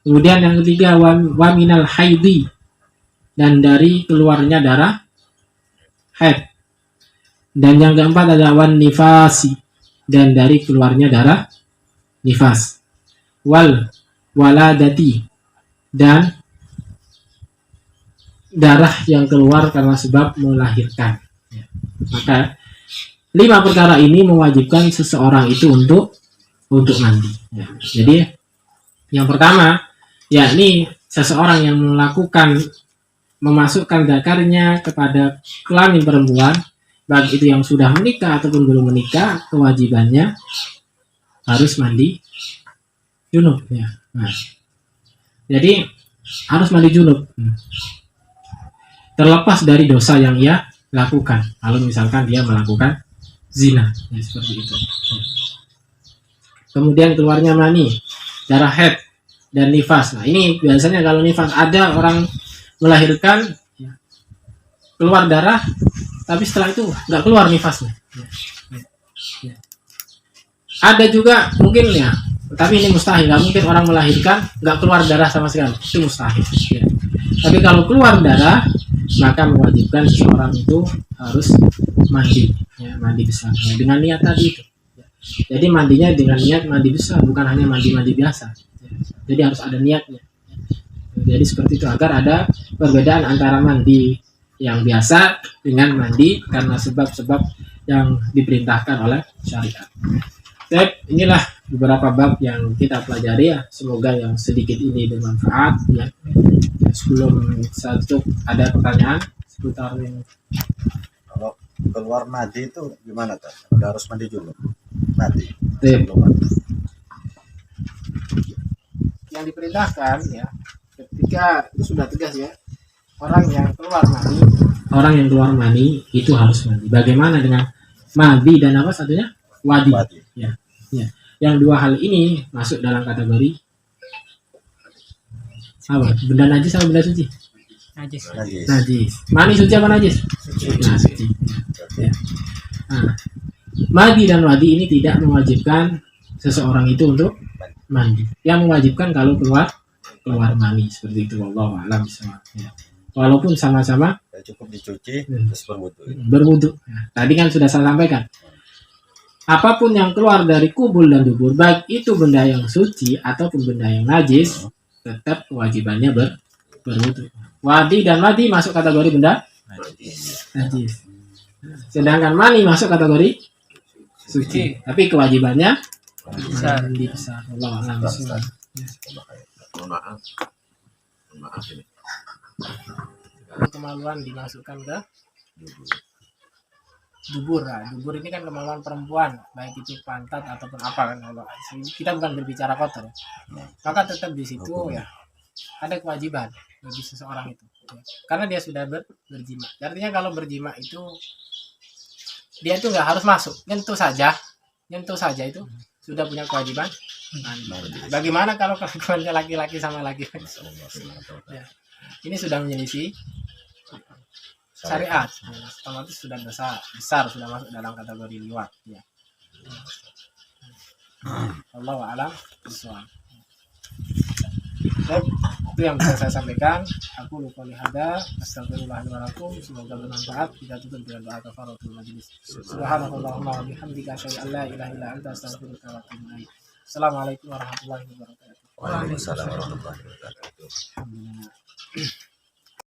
Kemudian yang ketiga, waminal haidi, dan dari keluarnya darah haid. Dan yang keempat adalah wan nifasi, dan dari keluarnya darah nifas. Wal waladati, dan darah yang keluar karena sebab melahirkan. Maka 5 perkara ini mewajibkan seseorang itu untuk mandi. Ya. Jadi yang pertama, yakni seseorang yang memasukkan dakarnya kepada kelamin perempuan, baik itu yang sudah menikah ataupun belum menikah, kewajibannya harus mandi junub. Ya. Nah, jadi harus mandi junub. Terlepas dari dosa yang ia lakukan. Kalau misalkan dia melakukan zina, ya, seperti itu. Kemudian keluarnya mani, darah haid dan nifas. Nah, ini biasanya kalau nifas, ada orang melahirkan, ya, keluar darah, tapi setelah itu nggak keluar nifasnya. Ya. Ada juga mungkin, ya, tapi ini mustahil. Nggak mungkin orang melahirkan nggak keluar darah sama sekali. Itu mustahil. Ya. Tapi kalau keluar darah, maka mewajibkan seseorang itu harus mandi, ya, mandi besar, ya, dengan niat tadi itu. Ya. Jadi mandinya dengan niat mandi besar, bukan hanya mandi biasa. Ya. Jadi harus ada niatnya. Jadi seperti itu, agar ada perbedaan antara mandi yang biasa dengan mandi karena sebab-sebab yang diperintahkan oleh syariat. Baik, inilah beberapa bab yang kita pelajari, ya. Semoga yang sedikit ini bermanfaat, ya. Sebelum satu ada pertanyaan seputar yang Kalau keluar mandi itu gimana tuh? Udah harus mandi dulu. Mandi. yang diperintahkan, ya, ketika itu sudah tegas, ya, orang yang keluar mani itu harus mandi. Bagaimana dengan madi dan apa satunya? Wadi. Ya. Ya. Yang dua hal ini masuk dalam kategori apa? Benda najis atau benda suci? Najis. Mani suci apa najis? Suci. Ya. Nah, madi dan wadi ini tidak mewajibkan seseorang itu untuk mandi. Yang mewajibkan kalau keluar mani, seperti itu. Wallahu a'lam bishawab. Ya. Walaupun sama-sama cukup dicuci terus berwudu. Nah, tadi kan sudah saya sampaikan. Apapun yang keluar dari kubul dan dubur, baik itu benda yang suci ataupun benda yang najis, tetap kewajibannya berwudu. Wadi dan wadi masuk kategori benda najis. Sedangkan mani masuk kategori suci, tapi kewajibannya besar. Allah a'lam bishawab. Mohon maaf ini. Kemaluan dimasukkan ke dubur. Nah, dubur ini kan kemaluan perempuan, baik itu pantat ataupun apa kan. Kalau kita bukan berbicara kotor, ya. Maka tetap di situ, ya, ada kewajiban bagi seseorang itu, ya. Karena dia sudah berjima. Artinya kalau berjima itu dia itu nggak harus masuk, nyentuh saja itu sudah punya kewajiban. Bagaimana kalau kelakuannya laki-laki sama laki-laki? Ya. Ini sudah menyelisih syariat, otomatis sudah besar, sudah masuk dalam kategori liwat, ya. Wallahu a'lam bishawab. Itu yang bisa saya sampaikan. Aku lupa lihada, astagfirullahaladzim. Semoga bermanfaat. Kita tutup dengan doa kafaratul majlis. Subhanallahumma wa bihamdika asyhadu an la ilaha illa anta astaghfiruka wa atubu ilaik. Assalamualaikum warahmatullahi wabarakatuh. Waalaikumsalam warahmatullahi wabarakatuh. Alhamdulillah.